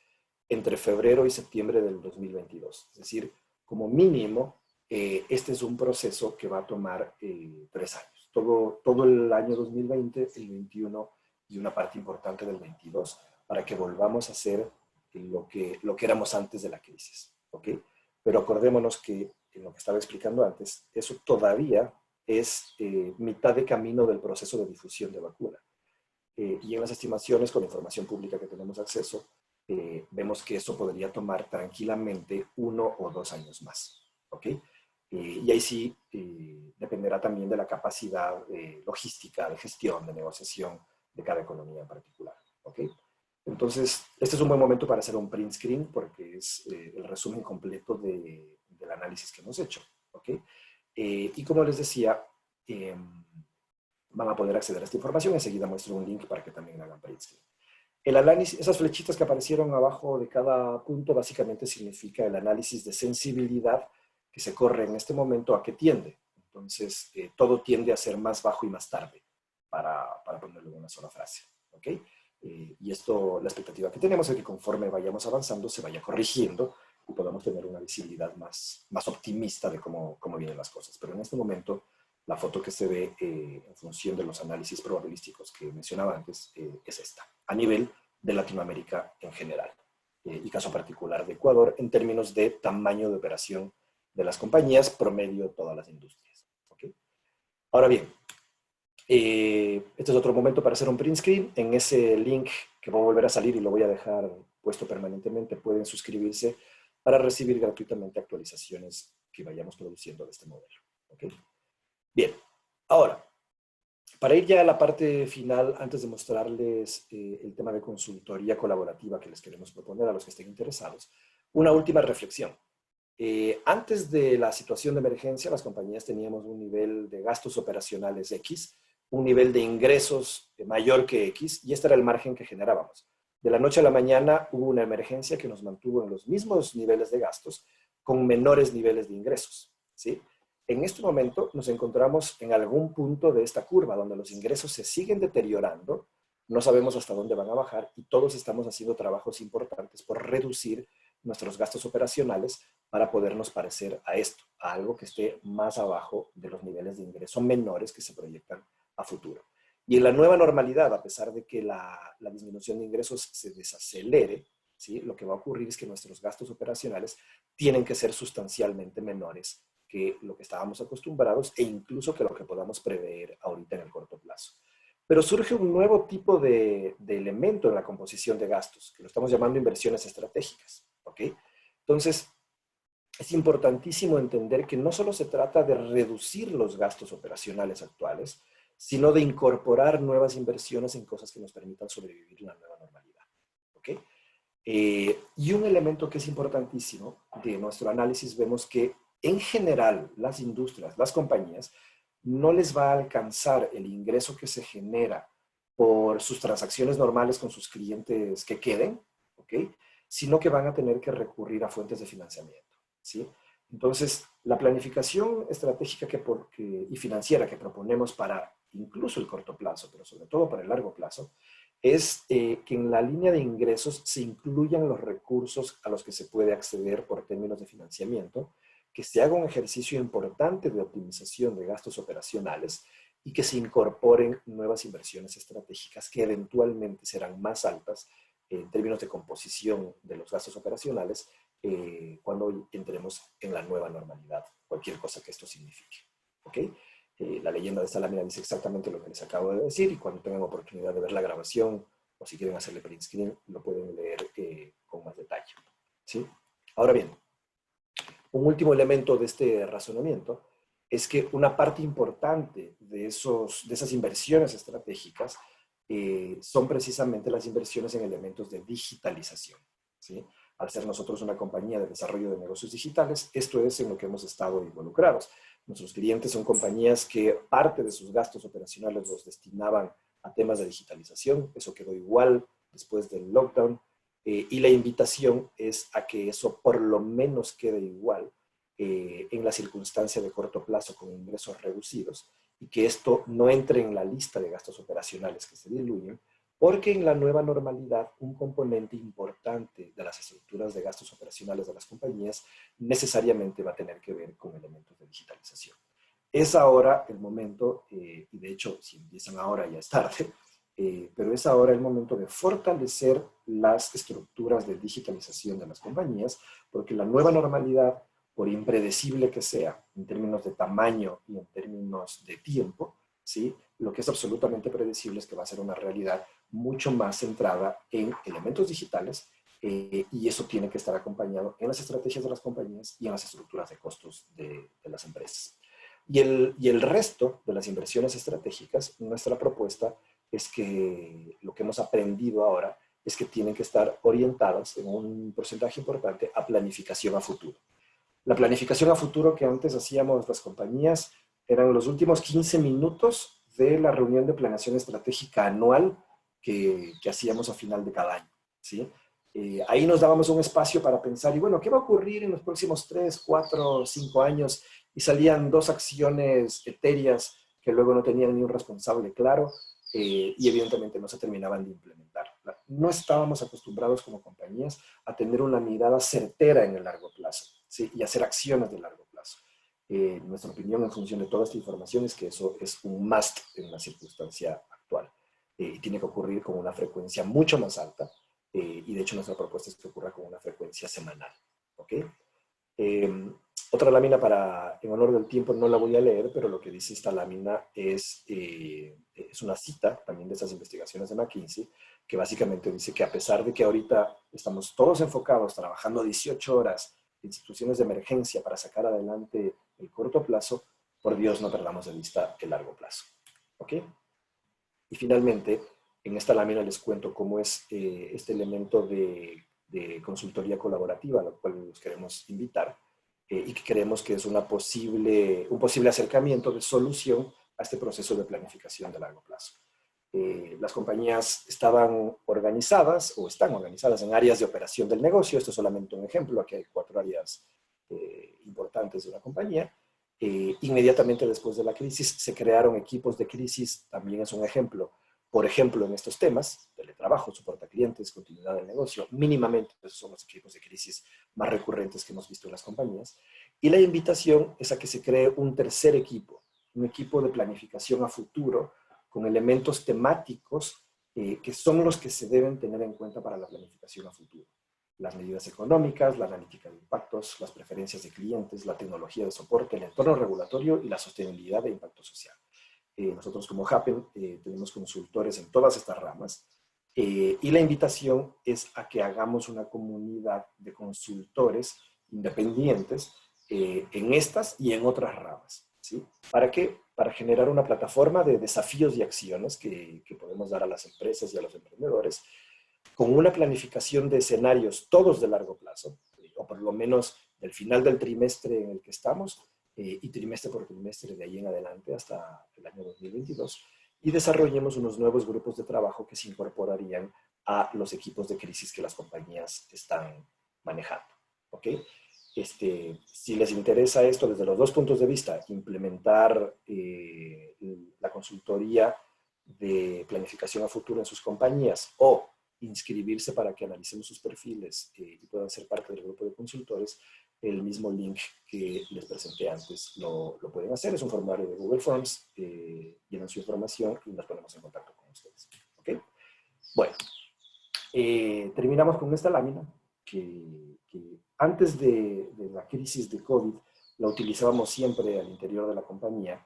Entre febrero y septiembre del 2022. Es decir, como mínimo, este es un proceso que va a tomar 3 años. Todo el año 2020, el 21 y una parte importante del 22, para que volvamos a ser lo que éramos antes de la crisis. ¿Ok? Pero acordémonos que, en lo que estaba explicando antes, eso todavía es mitad de camino del proceso de difusión de vacuna. Y en las estimaciones, con la información pública que tenemos acceso, vemos que esto podría tomar tranquilamente 1 o 2 años más. ¿Ok? Y ahí sí dependerá también de la capacidad logística, de gestión, de negociación de cada economía en particular. ¿Ok? Entonces, este es un buen momento para hacer un print screen porque es el resumen completo del análisis que hemos hecho. ¿Ok? Y como les decía, van a poder acceder a esta información. Enseguida muestro un link para que también hagan print screen. El análisis, esas flechitas que aparecieron abajo de cada punto, básicamente significa el análisis de sensibilidad que se corre en este momento a qué tiende. Entonces, todo tiende a ser más bajo y más tarde, para ponerlo en una sola frase. ¿Ok? Y esto, la expectativa que tenemos es que conforme vayamos avanzando, se vaya corrigiendo y podamos tener una visibilidad más optimista de cómo vienen las cosas. Pero en este momento, la foto que se ve en función de los análisis probabilísticos que mencionaba antes es esta, a nivel de Latinoamérica en general, y caso particular de Ecuador en términos de tamaño de operación de las compañías, promedio de todas las industrias. ¿Okay? Ahora bien, este es otro momento para hacer un print screen. En ese link que va a volver a salir y lo voy a dejar puesto permanentemente, pueden suscribirse para recibir gratuitamente actualizaciones que vayamos produciendo de este modelo. ¿Okay? Bien, ahora, para ir ya a la parte final, antes de mostrarles el tema de consultoría colaborativa que les queremos proponer a los que estén interesados, una última reflexión. Antes de la situación de emergencia, las compañías teníamos un nivel de gastos operacionales X, un nivel de ingresos mayor que X, y este era el margen que generábamos. De la noche a la mañana hubo una emergencia que nos mantuvo en los mismos niveles de gastos, con menores niveles de ingresos, ¿sí? En este momento nos encontramos en algún punto de esta curva donde los ingresos se siguen deteriorando, no sabemos hasta dónde van a bajar y todos estamos haciendo trabajos importantes por reducir nuestros gastos operacionales para podernos parecer a esto, a algo que esté más abajo de los niveles de ingreso menores que se proyectan a futuro. Y en la nueva normalidad, a pesar de que la disminución de ingresos se desacelere, ¿sí? Lo que va a ocurrir es que nuestros gastos operacionales tienen que ser sustancialmente menores que lo que estábamos acostumbrados e incluso que lo que podamos prever ahorita en el corto plazo. Pero surge un nuevo tipo de elemento en la composición de gastos, que lo estamos llamando inversiones estratégicas. ¿Ok? Entonces, es importantísimo entender que no solo se trata de reducir los gastos operacionales actuales, sino de incorporar nuevas inversiones en cosas que nos permitan sobrevivir una nueva normalidad. ¿Ok? Y un elemento que es importantísimo de nuestro análisis, vemos que en general las industrias, las compañías, no les va a alcanzar el ingreso que se genera por sus transacciones normales con sus clientes que queden, ¿ok? Sino que van a tener que recurrir a fuentes de financiamiento, ¿sí? Entonces, la planificación estratégica y financiera que proponemos para incluso el corto plazo, pero sobre todo para el largo plazo, es que en la línea de ingresos se incluyan los recursos a los que se puede acceder por términos de financiamiento, que se haga un ejercicio importante de optimización de gastos operacionales y que se incorporen nuevas inversiones estratégicas que eventualmente serán más altas en términos de composición de los gastos operacionales cuando entremos en la nueva normalidad, cualquier cosa que esto signifique. ¿Ok? La leyenda de esta lámina dice exactamente lo que les acabo de decir y cuando tengan oportunidad de ver la grabación o si quieren hacerle print screen, lo pueden leer con más detalle. ¿Sí? Ahora bien, un último elemento de este razonamiento es que una parte importante de esas inversiones estratégicas son precisamente las inversiones en elementos de digitalización, ¿sí? Al ser nosotros una compañía de desarrollo de negocios digitales, esto es en lo que hemos estado involucrados. Nuestros clientes son compañías que parte de sus gastos operacionales los destinaban a temas de digitalización. Eso quedó igual después del lockdown. Y la invitación es a que eso por lo menos quede igual en la circunstancia de corto plazo con ingresos reducidos y que esto no entre en la lista de gastos operacionales que se diluyen, porque en la nueva normalidad un componente importante de las estructuras de gastos operacionales de las compañías necesariamente va a tener que ver con elementos de digitalización. Es ahora el momento, y de hecho si empiezan ahora ya es tarde, pero es ahora el momento de fortalecer las estructuras de digitalización de las compañías, porque la nueva normalidad, por impredecible que sea, en términos de tamaño y en términos de tiempo, ¿sí? Lo que es absolutamente predecible es que va a ser una realidad mucho más centrada en elementos digitales y eso tiene que estar acompañado en las estrategias de las compañías y en las estructuras de costos de las empresas. Y el resto de las inversiones estratégicas, nuestra propuesta es que lo que hemos aprendido ahora es que tienen que estar orientadas en un porcentaje importante a planificación a futuro. La planificación a futuro que antes hacíamos las compañías eran los últimos 15 minutos de la reunión de planeación estratégica anual que hacíamos a final de cada año, ¿sí? Ahí nos dábamos un espacio para pensar, y bueno, ¿qué va a ocurrir en los próximos 3, 4, 5 años? Y salían dos acciones etéreas que luego no tenían ni un responsable claro y evidentemente no se terminaban de implementar. No estábamos acostumbrados como compañías a tener una mirada certera en el largo plazo, ¿sí? Y hacer acciones de largo plazo. Nuestra opinión en función de toda esta información es que eso es un must en la circunstancia actual y tiene que ocurrir con una frecuencia mucho más alta y de hecho nuestra propuesta es que ocurra con una frecuencia semanal. ¿Ok? Otra lámina en honor del tiempo no la voy a leer, pero lo que dice esta lámina es una cita también de esas investigaciones de McKinsey, que básicamente dice que a pesar de que ahorita estamos todos enfocados trabajando 18 horas en situaciones de emergencia para sacar adelante el corto plazo, por Dios no perdamos de vista el largo plazo. ¿Ok? Y finalmente, en esta lámina les cuento cómo es este elemento de consultoría colaborativa, a lo cual los queremos invitar, y que creemos que es un posible acercamiento de solución a este proceso de planificación de largo plazo. Las compañías estaban organizadas o están organizadas en áreas de operación del negocio. Esto es solamente un ejemplo. Aquí hay 4 áreas importantes de una compañía. Inmediatamente después de la crisis se crearon equipos de crisis, también es un ejemplo. Por ejemplo, en estos temas, teletrabajo, soporte a clientes, continuidad del negocio, mínimamente esos son los equipos de crisis más recurrentes que hemos visto en las compañías. Y la invitación es a que se cree un tercer equipo, un equipo de planificación a futuro con elementos temáticos que son los que se deben tener en cuenta para la planificación a futuro. Las medidas económicas, la analítica de impactos, las preferencias de clientes, la tecnología de soporte, el entorno regulatorio y la sostenibilidad de impacto social. Nosotros como Happen tenemos consultores en todas estas ramas y la invitación es a que hagamos una comunidad de consultores independientes en estas y en otras ramas, ¿sí? ¿Para qué? Para generar una plataforma de desafíos y acciones que podemos dar a las empresas y a los emprendedores con una planificación de escenarios todos de largo plazo, o por lo menos del final del trimestre en el que estamos, y trimestre por trimestre de ahí en adelante hasta el año 2022, y desarrollemos unos nuevos grupos de trabajo que se incorporarían a los equipos de crisis que las compañías están manejando. ¿Ok? Si les interesa esto desde los dos puntos de vista, implementar la consultoría de planificación a futuro en sus compañías o inscribirse para que analicemos sus perfiles y puedan ser parte del grupo de consultores, el mismo link que les presenté antes lo pueden hacer. Es un formulario de Google Forms, llenan su información y nos ponemos en contacto con ustedes. ¿Ok? Bueno, terminamos con esta lámina que antes de la crisis de COVID la utilizábamos siempre al interior de la compañía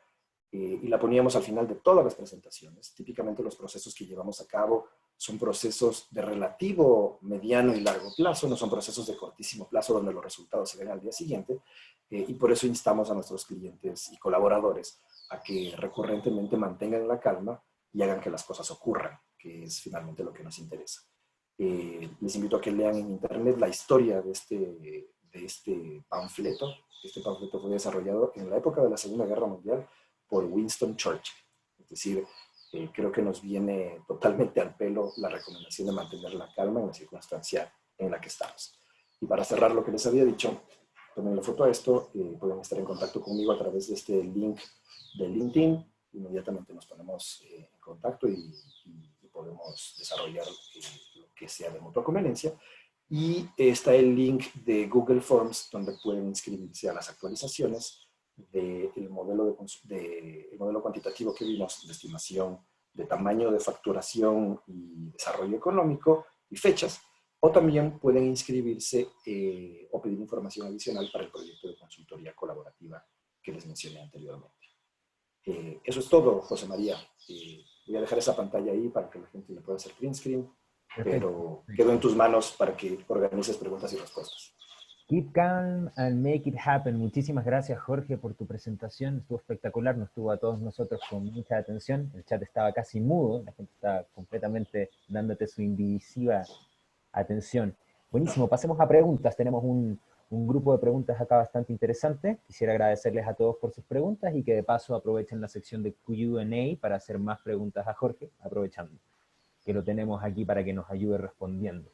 y la poníamos al final de todas las presentaciones. Típicamente los procesos que llevamos a cabo son procesos de relativo mediano y largo plazo, no son procesos de cortísimo plazo donde los resultados se ven al día siguiente, y por eso instamos a nuestros clientes y colaboradores a que recurrentemente mantengan la calma y hagan que las cosas ocurran, que es finalmente lo que nos interesa. Les invito a que lean en internet la historia de este panfleto. Este panfleto fue desarrollado en la época de la Segunda Guerra Mundial por Winston Churchill. Es decir, creo que nos viene totalmente al pelo la recomendación de mantener la calma en la circunstancia en la que estamos. Y para cerrar lo que les había dicho, tomen la foto a esto, pueden estar en contacto conmigo a través de este link de LinkedIn. Inmediatamente nos ponemos en contacto y podemos desarrollar lo que sea de mutua conveniencia. Y está el link de Google Forms, donde pueden inscribirse a las actualizaciones del modelo cuantitativo que vimos, de estimación de tamaño de facturación y desarrollo económico y fechas, o también pueden inscribirse o pedir información adicional para el proyecto de consultoría colaborativa que les mencioné anteriormente. Eso es todo, José María. Voy a dejar esa pantalla ahí para que la gente le pueda hacer print screen, pero quedo en tus manos para que organices preguntas y respuestas. Keep calm and make it happen. Muchísimas gracias, Jorge, por tu presentación. Estuvo espectacular, nos tuvo a todos nosotros con mucha atención. El chat estaba casi mudo, la gente estaba completamente dándote su indivisiva atención. Buenísimo, pasemos a preguntas. Tenemos un grupo de preguntas acá bastante interesante. Quisiera agradecerles a todos por sus preguntas y que de paso aprovechen la sección de Q&A para hacer más preguntas a Jorge, aprovechando que lo tenemos aquí para que nos ayude respondiendo.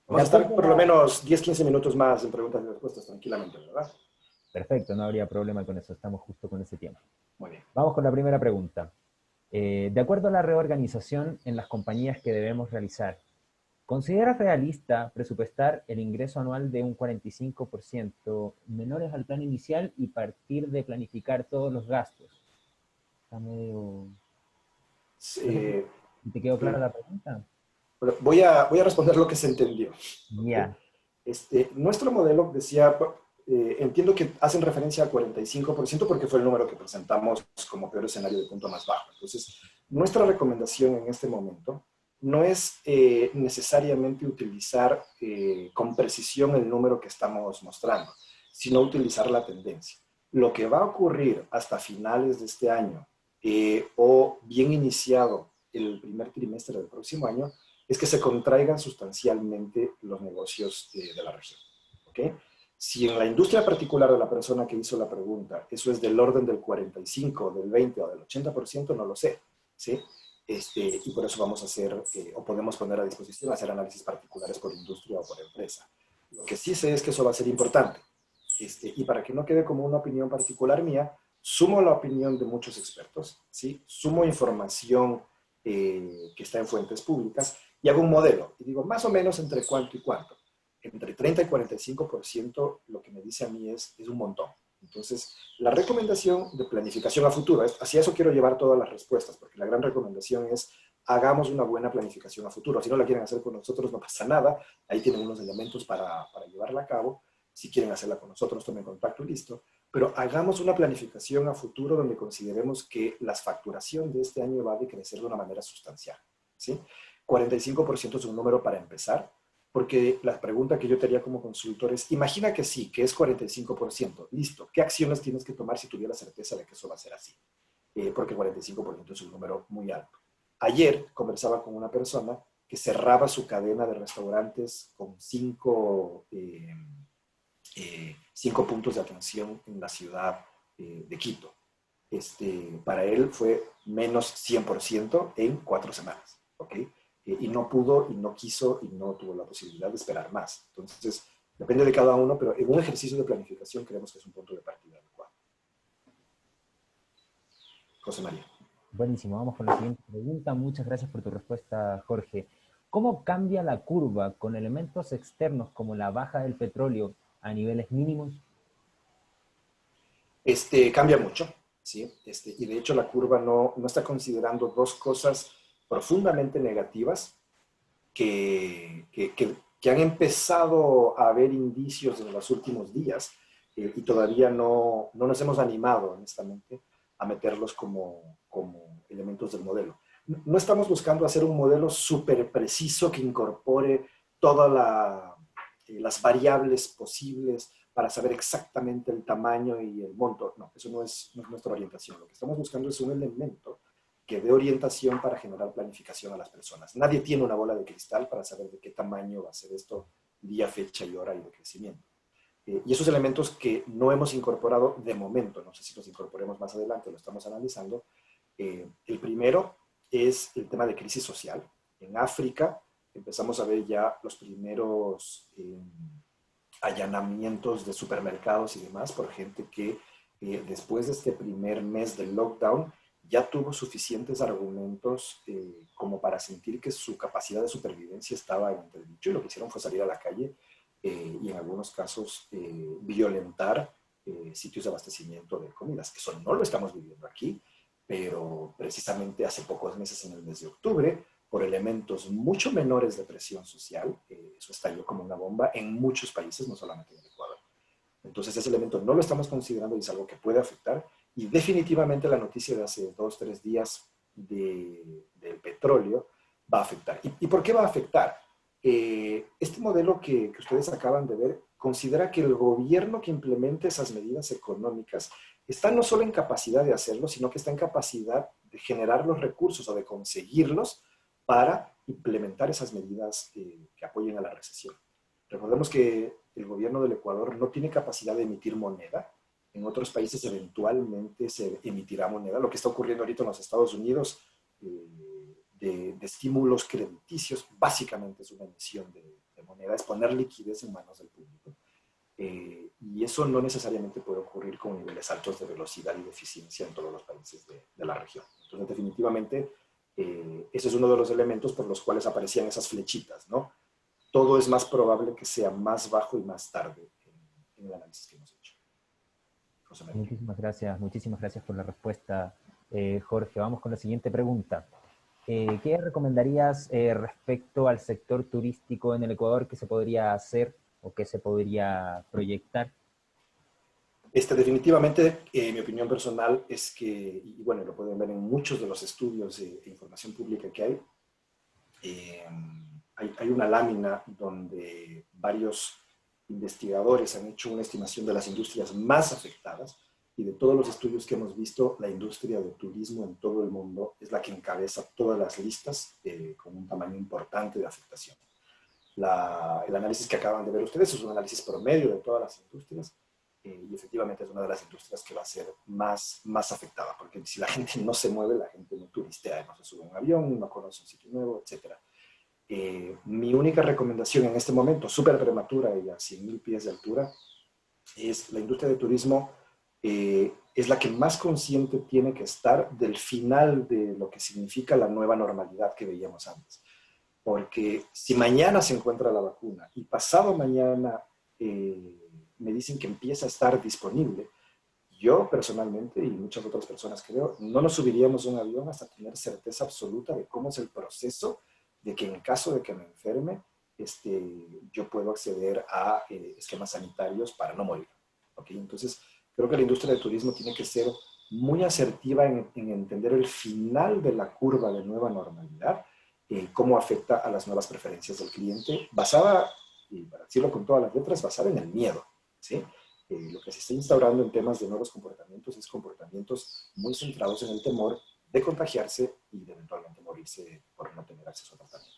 Vamos a estar por lo menos 10-15 minutos más en preguntas y respuestas tranquilamente, ¿verdad? Perfecto, no habría problema con eso, estamos justo con ese tiempo. Muy bien. Vamos con la primera pregunta. De acuerdo a la reorganización en las compañías que debemos realizar, ¿considera realista presupuestar el ingreso anual de un 45% menores al plan inicial y partir de planificar todos los gastos? Está medio... Sí. ¿Te quedó clara la pregunta? Voy a responder lo que se entendió. Ya. ¿Okay? Nuestro modelo decía, entiendo que hacen referencia al 45% porque fue el número que presentamos como peor escenario de punto más bajo. Entonces, nuestra recomendación en este momento no es necesariamente utilizar con precisión el número que estamos mostrando, sino utilizar la tendencia. Lo que va a ocurrir hasta finales de este año o bien iniciado el primer trimestre del próximo año es que se contraigan sustancialmente los negocios de la región. ¿Okay? Si en la industria particular de la persona que hizo la pregunta, eso es del orden del 45, del 20 o del 80%, no lo sé. ¿Sí? Y por eso vamos a hacer, o podemos poner a disposición, hacer análisis particulares por industria o por empresa. Lo que sí sé es que eso va a ser importante. Y para que no quede como una opinión particular mía, sumo la opinión de muchos expertos, ¿sí? Sumo información que está en fuentes públicas y hago un modelo. Y digo, más o menos entre cuánto y cuánto. Entre 30 y 45% lo que me dice a mí es un montón. Entonces, la recomendación de planificación a futuro, hacia eso quiero llevar todas las respuestas, porque la gran recomendación es hagamos una buena planificación a futuro. Si no la quieren hacer con nosotros, no pasa nada. Ahí tienen unos elementos para llevarla a cabo. Si quieren hacerla con nosotros, tomen contacto y listo. Pero hagamos una planificación a futuro donde consideremos que la facturación de este año va a decrecer de una manera sustancial. ¿Sí? 45% es un número para empezar, porque la pregunta que yo te haría como consultor es, imagina que sí, que es 45%. Listo, ¿qué acciones tienes que tomar si tuvieras certeza de que eso va a ser así? Porque 45% es un número muy alto. Ayer conversaba con una persona que cerraba su cadena de restaurantes con 5 puntos de atención en la ciudad de Quito. Para él fue menos 100% en 4 semanas, ¿ok? Y no pudo, y no quiso, y no tuvo la posibilidad de esperar más. Entonces, depende de cada uno, pero en un ejercicio de planificación creemos que es un punto de partida adecuado. José María. Buenísimo, vamos con la siguiente pregunta. Muchas gracias por tu respuesta, Jorge. ¿Cómo cambia la curva con elementos externos como la baja del petróleo a niveles mínimos? Cambia mucho, ¿sí? Y de hecho la curva no está considerando dos cosas profundamente negativas que han empezado a haber indicios en los últimos días y todavía no nos hemos animado, honestamente, a meterlos como elementos del modelo. No estamos buscando hacer un modelo súper preciso que incorpore todas las variables posibles para saber exactamente el tamaño y el monto. No, eso no es nuestra orientación. Lo que estamos buscando es un elemento que dé orientación para generar planificación a las personas. Nadie tiene una bola de cristal para saber de qué tamaño va a ser esto, día, fecha y hora y de crecimiento. Y esos elementos que no hemos incorporado de momento, no sé si los incorporemos más adelante, lo estamos analizando. El primero es el tema de crisis social. En África empezamos a ver ya los primeros allanamientos de supermercados y demás por gente que después de este primer mes del lockdown ya tuvo suficientes argumentos como para sentir que su capacidad de supervivencia estaba en entredicho y lo que hicieron fue salir a la calle y en algunos casos violentar sitios de abastecimiento de comidas. Eso no lo estamos viviendo aquí, pero precisamente hace pocos meses, en el mes de octubre, por elementos mucho menores de presión social, eso estalló como una bomba en muchos países, no solamente en el Ecuador. Entonces ese elemento no lo estamos considerando y es algo que puede afectar. Y definitivamente la noticia de hace 2 o 3 días del petróleo va a afectar. ¿Y por qué va a afectar? Este modelo que ustedes acaban de ver considera que el gobierno que implemente esas medidas económicas está no solo en capacidad de hacerlo, sino que está en capacidad de generar los recursos o de conseguirlos para implementar esas medidas que apoyen a la recesión. Recordemos que el gobierno del Ecuador no tiene capacidad de emitir moneda. En otros países eventualmente se emitirá moneda. Lo que está ocurriendo ahorita en los Estados Unidos de estímulos crediticios básicamente es una emisión de moneda, es poner liquidez en manos del público. Y eso no necesariamente puede ocurrir con niveles altos de velocidad y de eficiencia en todos los países de la región. Entonces, definitivamente, ese es uno de los elementos por los cuales aparecían esas flechitas, ¿no? Todo es más probable que sea más bajo y más tarde en el análisis que hemos hecho. José María. Muchísimas gracias por la respuesta, Jorge. Vamos con la siguiente pregunta. ¿Qué recomendarías respecto al sector turístico en el Ecuador que se podría hacer o que se podría proyectar? Definitivamente, mi opinión personal es que, y bueno, lo pueden ver en muchos de los estudios de información pública que hay una lámina donde varios investigadores han hecho una estimación de las industrias más afectadas y de todos los estudios que hemos visto, la industria de turismo en todo el mundo es la que encabeza todas las listas con un tamaño importante de afectación. El análisis que acaban de ver ustedes es un análisis promedio de todas las industrias y efectivamente es una de las industrias que va a ser más afectada, porque si la gente no se mueve, la gente no turistea, no se sube a un avión, no conoce un sitio nuevo, etc. Mi única recomendación en este momento, súper prematura y a 100.000 pies de altura, es la industria de turismo es la que más consciente tiene que estar del final de lo que significa la nueva normalidad que veíamos antes. Porque si mañana se encuentra la vacuna y pasado mañana me dicen que empieza a estar disponible, yo personalmente y muchas otras personas creo, no nos subiríamos a un avión hasta tener certeza absoluta de cómo es el proceso de que en caso de que me enferme, yo puedo acceder a esquemas sanitarios para no morir. ¿Okay? Entonces, creo que la industria del turismo tiene que ser muy asertiva en entender el final de la curva de nueva normalidad, cómo afecta a las nuevas preferencias del cliente, basada, y para decirlo con todas las letras, basada en el miedo, ¿sí? Lo que se está instaurando en temas de nuevos comportamientos es comportamientos muy centrados en el temor de contagiarse y de eventualmente morirse por no tener acceso a tratamiento.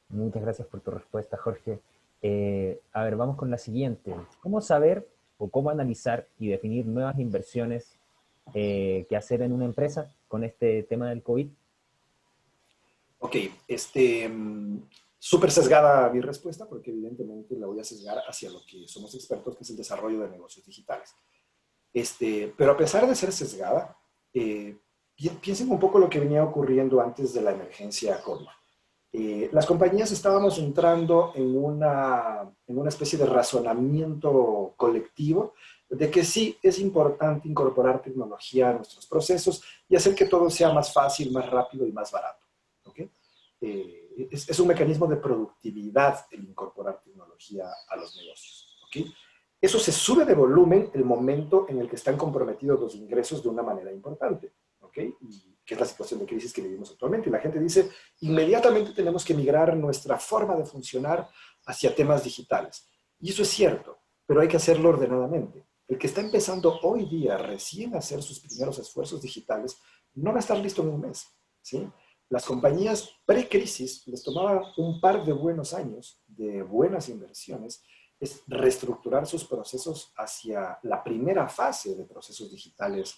Muchas gracias por tu respuesta, Jorge. A ver, vamos con la siguiente. ¿Cómo saber o cómo analizar y definir nuevas inversiones que hacer en una empresa con este tema del COVID? Ok, súper sesgada mi respuesta, porque evidentemente la voy a sesgar hacia lo que somos expertos, que es el desarrollo de negocios digitales. Pero a pesar de ser sesgada, piensen un poco lo que venía ocurriendo antes de la emergencia COVID. Las compañías estábamos entrando en una especie de razonamiento colectivo de que sí es importante incorporar tecnología a nuestros procesos y hacer que todo sea más fácil, más rápido y más barato. ¿Okay? Es un mecanismo de productividad el incorporar tecnología a los negocios. ¿Okay? Eso se sube de volumen el momento en el que están comprometidos los ingresos de una manera importante. ¿Okay? Y que es la situación de crisis que vivimos actualmente. Y la gente dice, inmediatamente tenemos que migrar nuestra forma de funcionar hacia temas digitales. Y eso es cierto, pero hay que hacerlo ordenadamente. El que está empezando hoy día recién a hacer sus primeros esfuerzos digitales no va a estar listo en un mes. ¿Sí? Las compañías pre-crisis les tomaba un par de buenos años de buenas inversiones es reestructurar sus procesos hacia la primera fase de procesos digitales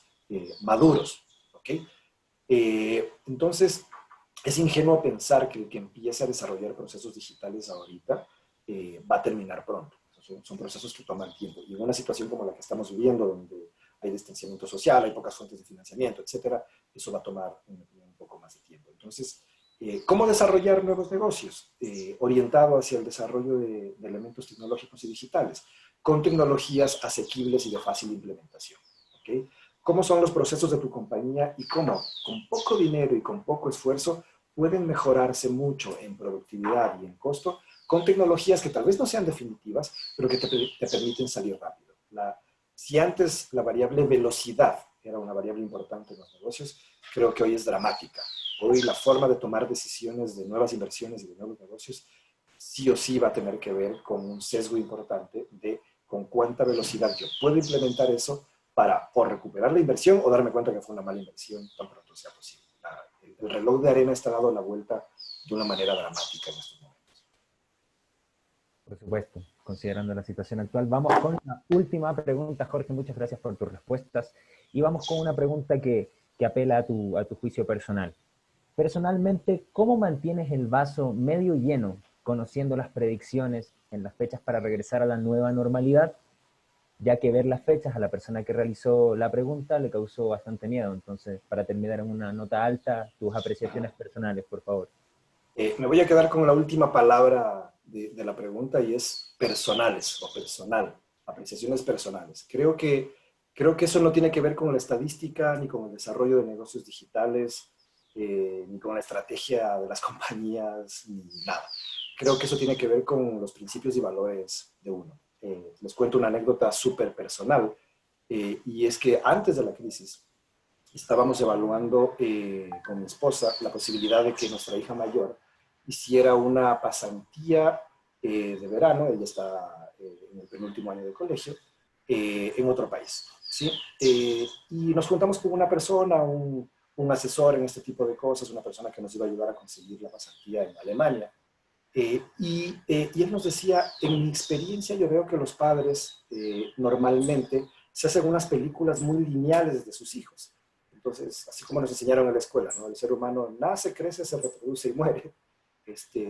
maduros. ¿Okay? Entonces, es ingenuo pensar que el que empiece a desarrollar procesos digitales ahorita va a terminar pronto. Son procesos que toman tiempo. Y en una situación como la que estamos viviendo, donde hay distanciamiento social, hay pocas fuentes de financiamiento, etcétera, eso va a tomar un poco más de tiempo. Entonces, ¿cómo desarrollar nuevos negocios? Orientado hacia el desarrollo de elementos tecnológicos y digitales, con tecnologías asequibles y de fácil implementación. ¿Okay? ¿Cómo son los procesos de tu compañía y cómo, con poco dinero y con poco esfuerzo, pueden mejorarse mucho en productividad y en costo con tecnologías que tal vez no sean definitivas, pero que te permiten salir rápido? Si antes la variable velocidad era una variable importante en los negocios, creo que hoy es dramática. Hoy la forma de tomar decisiones de nuevas inversiones y de nuevos negocios sí o sí va a tener que ver con un sesgo importante de con cuánta velocidad yo puedo implementar eso para o recuperar la inversión o darme cuenta que fue una mala inversión tan pronto sea posible. El reloj de arena está dando la vuelta de una manera dramática en estos momentos. Por supuesto, considerando la situación actual. Vamos con la última pregunta, Jorge, muchas gracias por tus respuestas. Y vamos con una pregunta que apela a tu juicio personal. Personalmente, ¿cómo mantienes el vaso medio lleno, conociendo las predicciones en las fechas para regresar a la nueva normalidad? Ya que ver las fechas a la persona que realizó la pregunta le causó bastante miedo. Entonces, para terminar en una nota alta, tus apreciaciones personales, por favor. Me voy a quedar con la última palabra de la pregunta y es personales o personal, apreciaciones personales. Creo que eso no tiene que ver con la estadística, ni con el desarrollo de negocios digitales, ni con la estrategia de las compañías, ni nada. Creo que eso tiene que ver con los principios y valores de uno. Les cuento una anécdota súper personal, y es que antes de la crisis estábamos evaluando con mi esposa la posibilidad de que nuestra hija mayor hiciera una pasantía de verano, ella está en el penúltimo año de colegio, en otro país. ¿Sí? Y nos juntamos con una persona, un asesor en este tipo de cosas, una persona que nos iba a ayudar a conseguir la pasantía en Alemania. Y él nos decía, en mi experiencia yo veo que los padres normalmente se hacen unas películas muy lineales de sus hijos. Entonces, así como nos enseñaron en la escuela, ¿no? El ser humano nace, crece, se reproduce y muere.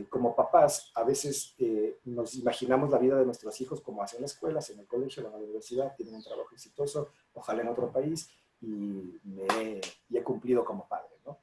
Como papás, a veces nos imaginamos la vida de nuestros hijos como hacen en la escuela, en el colegio, en la universidad, tienen un trabajo exitoso, ojalá en otro país, y he cumplido como padre, ¿no?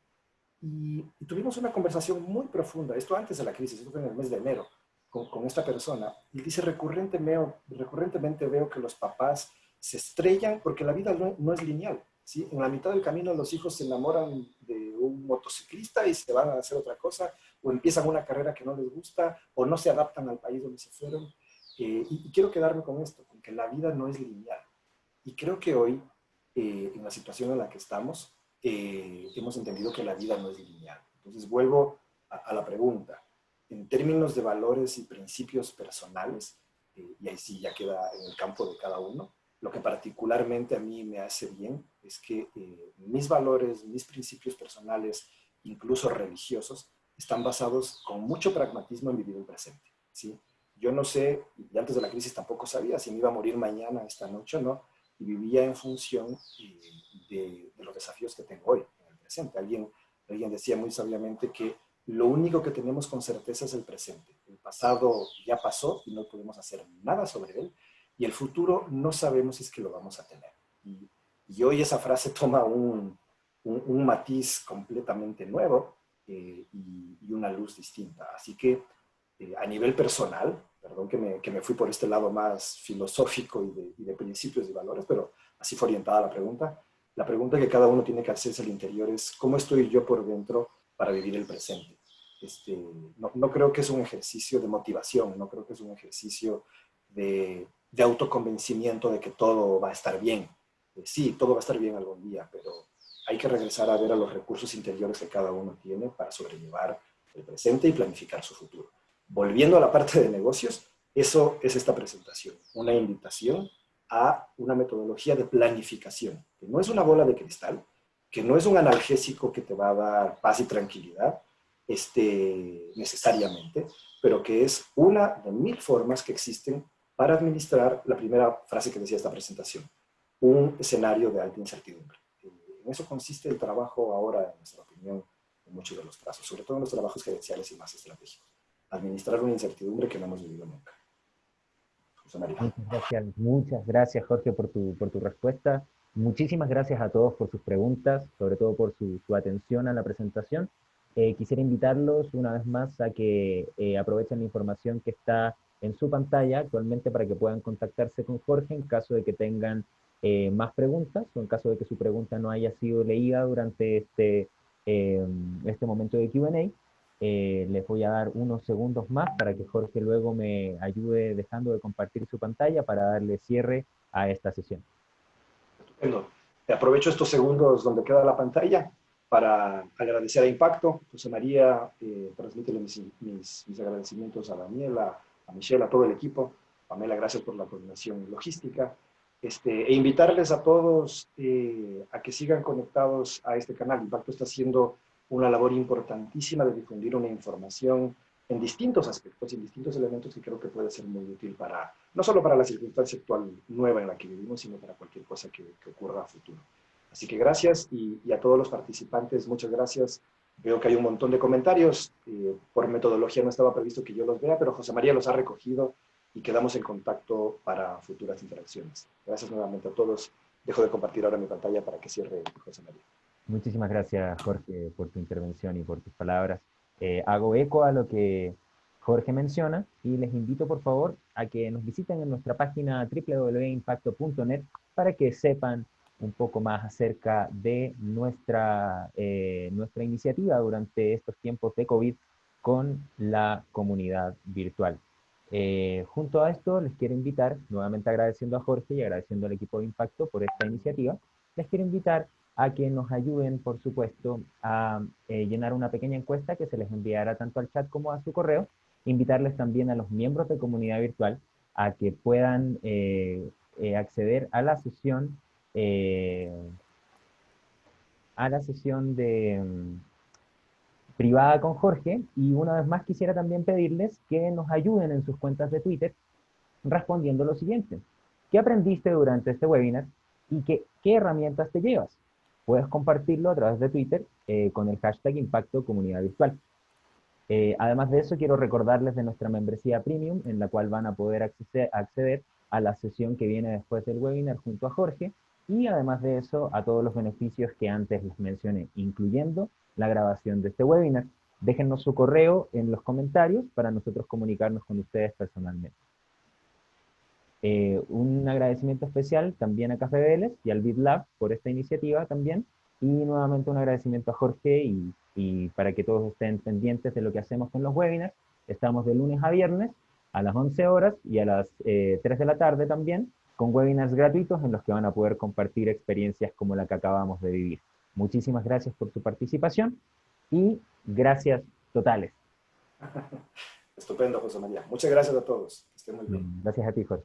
Y tuvimos una conversación muy profunda, esto antes de la crisis, esto fue en el mes de enero, con esta persona, y dice, recurrentemente veo que los papás se estrellan porque la vida no es lineal, ¿sí? En la mitad del camino los hijos se enamoran de un motociclista y se van a hacer otra cosa, o empiezan una carrera que no les gusta, o no se adaptan al país donde se fueron. Y quiero quedarme con esto, con que la vida no es lineal. Y creo que hoy, en la situación en la que estamos, hemos entendido que la vida no es lineal. Entonces vuelvo a la pregunta. En términos de valores y principios personales, y ahí sí ya queda en el campo de cada uno, lo que particularmente a mí me hace bien es que mis valores, mis principios personales, incluso religiosos, están basados con mucho pragmatismo en vivir el presente. ¿Sí? yo no sé, y antes de la crisis tampoco sabía si me iba a morir mañana, esta noche o no, y vivía en función de los desafíos que tengo hoy, en el presente. Alguien decía muy sabiamente que lo único que tenemos con certeza es el presente. El pasado ya pasó y no podemos hacer nada sobre él, y el futuro no sabemos si es que lo vamos a tener. Y hoy esa frase toma un matiz completamente nuevo y una luz distinta. Así que a nivel personal, perdón que me fui por este lado más filosófico y de principios y valores, pero así fue orientada la pregunta que cada uno tiene que hacerse al interior es ¿cómo estoy yo por dentro para vivir el presente? No creo que es un ejercicio de motivación, no creo que es un ejercicio de autoconvencimiento de que todo va a estar bien. Sí, todo va a estar bien algún día, pero hay que regresar a ver a los recursos interiores que cada uno tiene para sobrellevar el presente y planificar su futuro. Volviendo a la parte de negocios, eso es esta presentación, una invitación a una metodología de planificación, que no es una bola de cristal, que no es un analgésico que te va a dar paz y tranquilidad, necesariamente, pero que es una de 1000 formas que existen para administrar la primera frase que decía esta presentación, un escenario de alta incertidumbre. En eso consiste el trabajo ahora, en nuestra opinión, en muchos de los casos, sobre todo en los trabajos gerenciales y más estratégicos. Administrar una incertidumbre que no hemos vivido nunca. José María. Muchas gracias Jorge por tu respuesta. Muchísimas gracias a todos por sus preguntas, sobre todo por su atención a la presentación. Quisiera invitarlos una vez más a que aprovechen la información que está en su pantalla actualmente para que puedan contactarse con Jorge en caso de que tengan más preguntas o en caso de que su pregunta no haya sido leída durante este momento de Q&A. Les voy a dar unos segundos más para que Jorge luego me ayude dejando de compartir su pantalla para darle cierre a esta sesión. Estupendo. Te aprovecho estos segundos donde queda la pantalla para agradecer a Impacto. José María, transmítele mis agradecimientos a Daniela, a Michelle, a todo el equipo. Pamela, gracias por la coordinación logística. E invitarles a todos a que sigan conectados a este canal. Impacto está haciendo una labor importantísima de difundir una información en distintos aspectos y en distintos elementos que creo que puede ser muy útil para, no solo para la circunstancia actual nueva en la que vivimos, sino para cualquier cosa que ocurra a futuro. Así que gracias y a todos los participantes, muchas gracias. Veo que hay un montón de comentarios. Por metodología no estaba previsto que yo los vea, pero José María los ha recogido y quedamos en contacto para futuras interacciones. Gracias nuevamente a todos. Dejo de compartir ahora mi pantalla para que cierre José María. Muchísimas gracias, Jorge, por tu intervención y por tus palabras. Hago eco a lo que Jorge menciona y les invito, por favor, a que nos visiten en nuestra página www.impacto.net para que sepan un poco más acerca de nuestra iniciativa durante estos tiempos de COVID con la comunidad virtual. Junto a esto, les quiero invitar, nuevamente agradeciendo a Jorge y agradeciendo al equipo de Impacto por esta iniciativa, les quiero invitar a que nos ayuden, por supuesto, a llenar una pequeña encuesta que se les enviará tanto al chat como a su correo. Invitarles también a los miembros de comunidad virtual a que puedan acceder a la sesión privada con Jorge, y una vez más quisiera también pedirles que nos ayuden en sus cuentas de Twitter respondiendo lo siguiente. ¿Qué aprendiste durante este webinar y qué herramientas te llevas? Puedes compartirlo a través de Twitter con el hashtag Impacto Comunidad Virtual. Además de eso, quiero recordarles de nuestra membresía Premium, en la cual van a poder acceder a la sesión que viene después del webinar junto a Jorge, y además de eso, a todos los beneficios que antes les mencioné, incluyendo la grabación de este webinar. Déjennos su correo en los comentarios para nosotros comunicarnos con ustedes personalmente. Un agradecimiento especial también a Café Vélez y al BitLab por esta iniciativa también, y nuevamente un agradecimiento a Jorge y para que todos estén pendientes de lo que hacemos con los webinars. Estamos de lunes a viernes a las 11 horas y a las 3 de la tarde también, con webinars gratuitos en los que van a poder compartir experiencias como la que acabamos de vivir. Muchísimas gracias por su participación y gracias totales. Estupendo, José María. Muchas gracias a todos. Que estén muy bien. Gracias a ti, Jorge.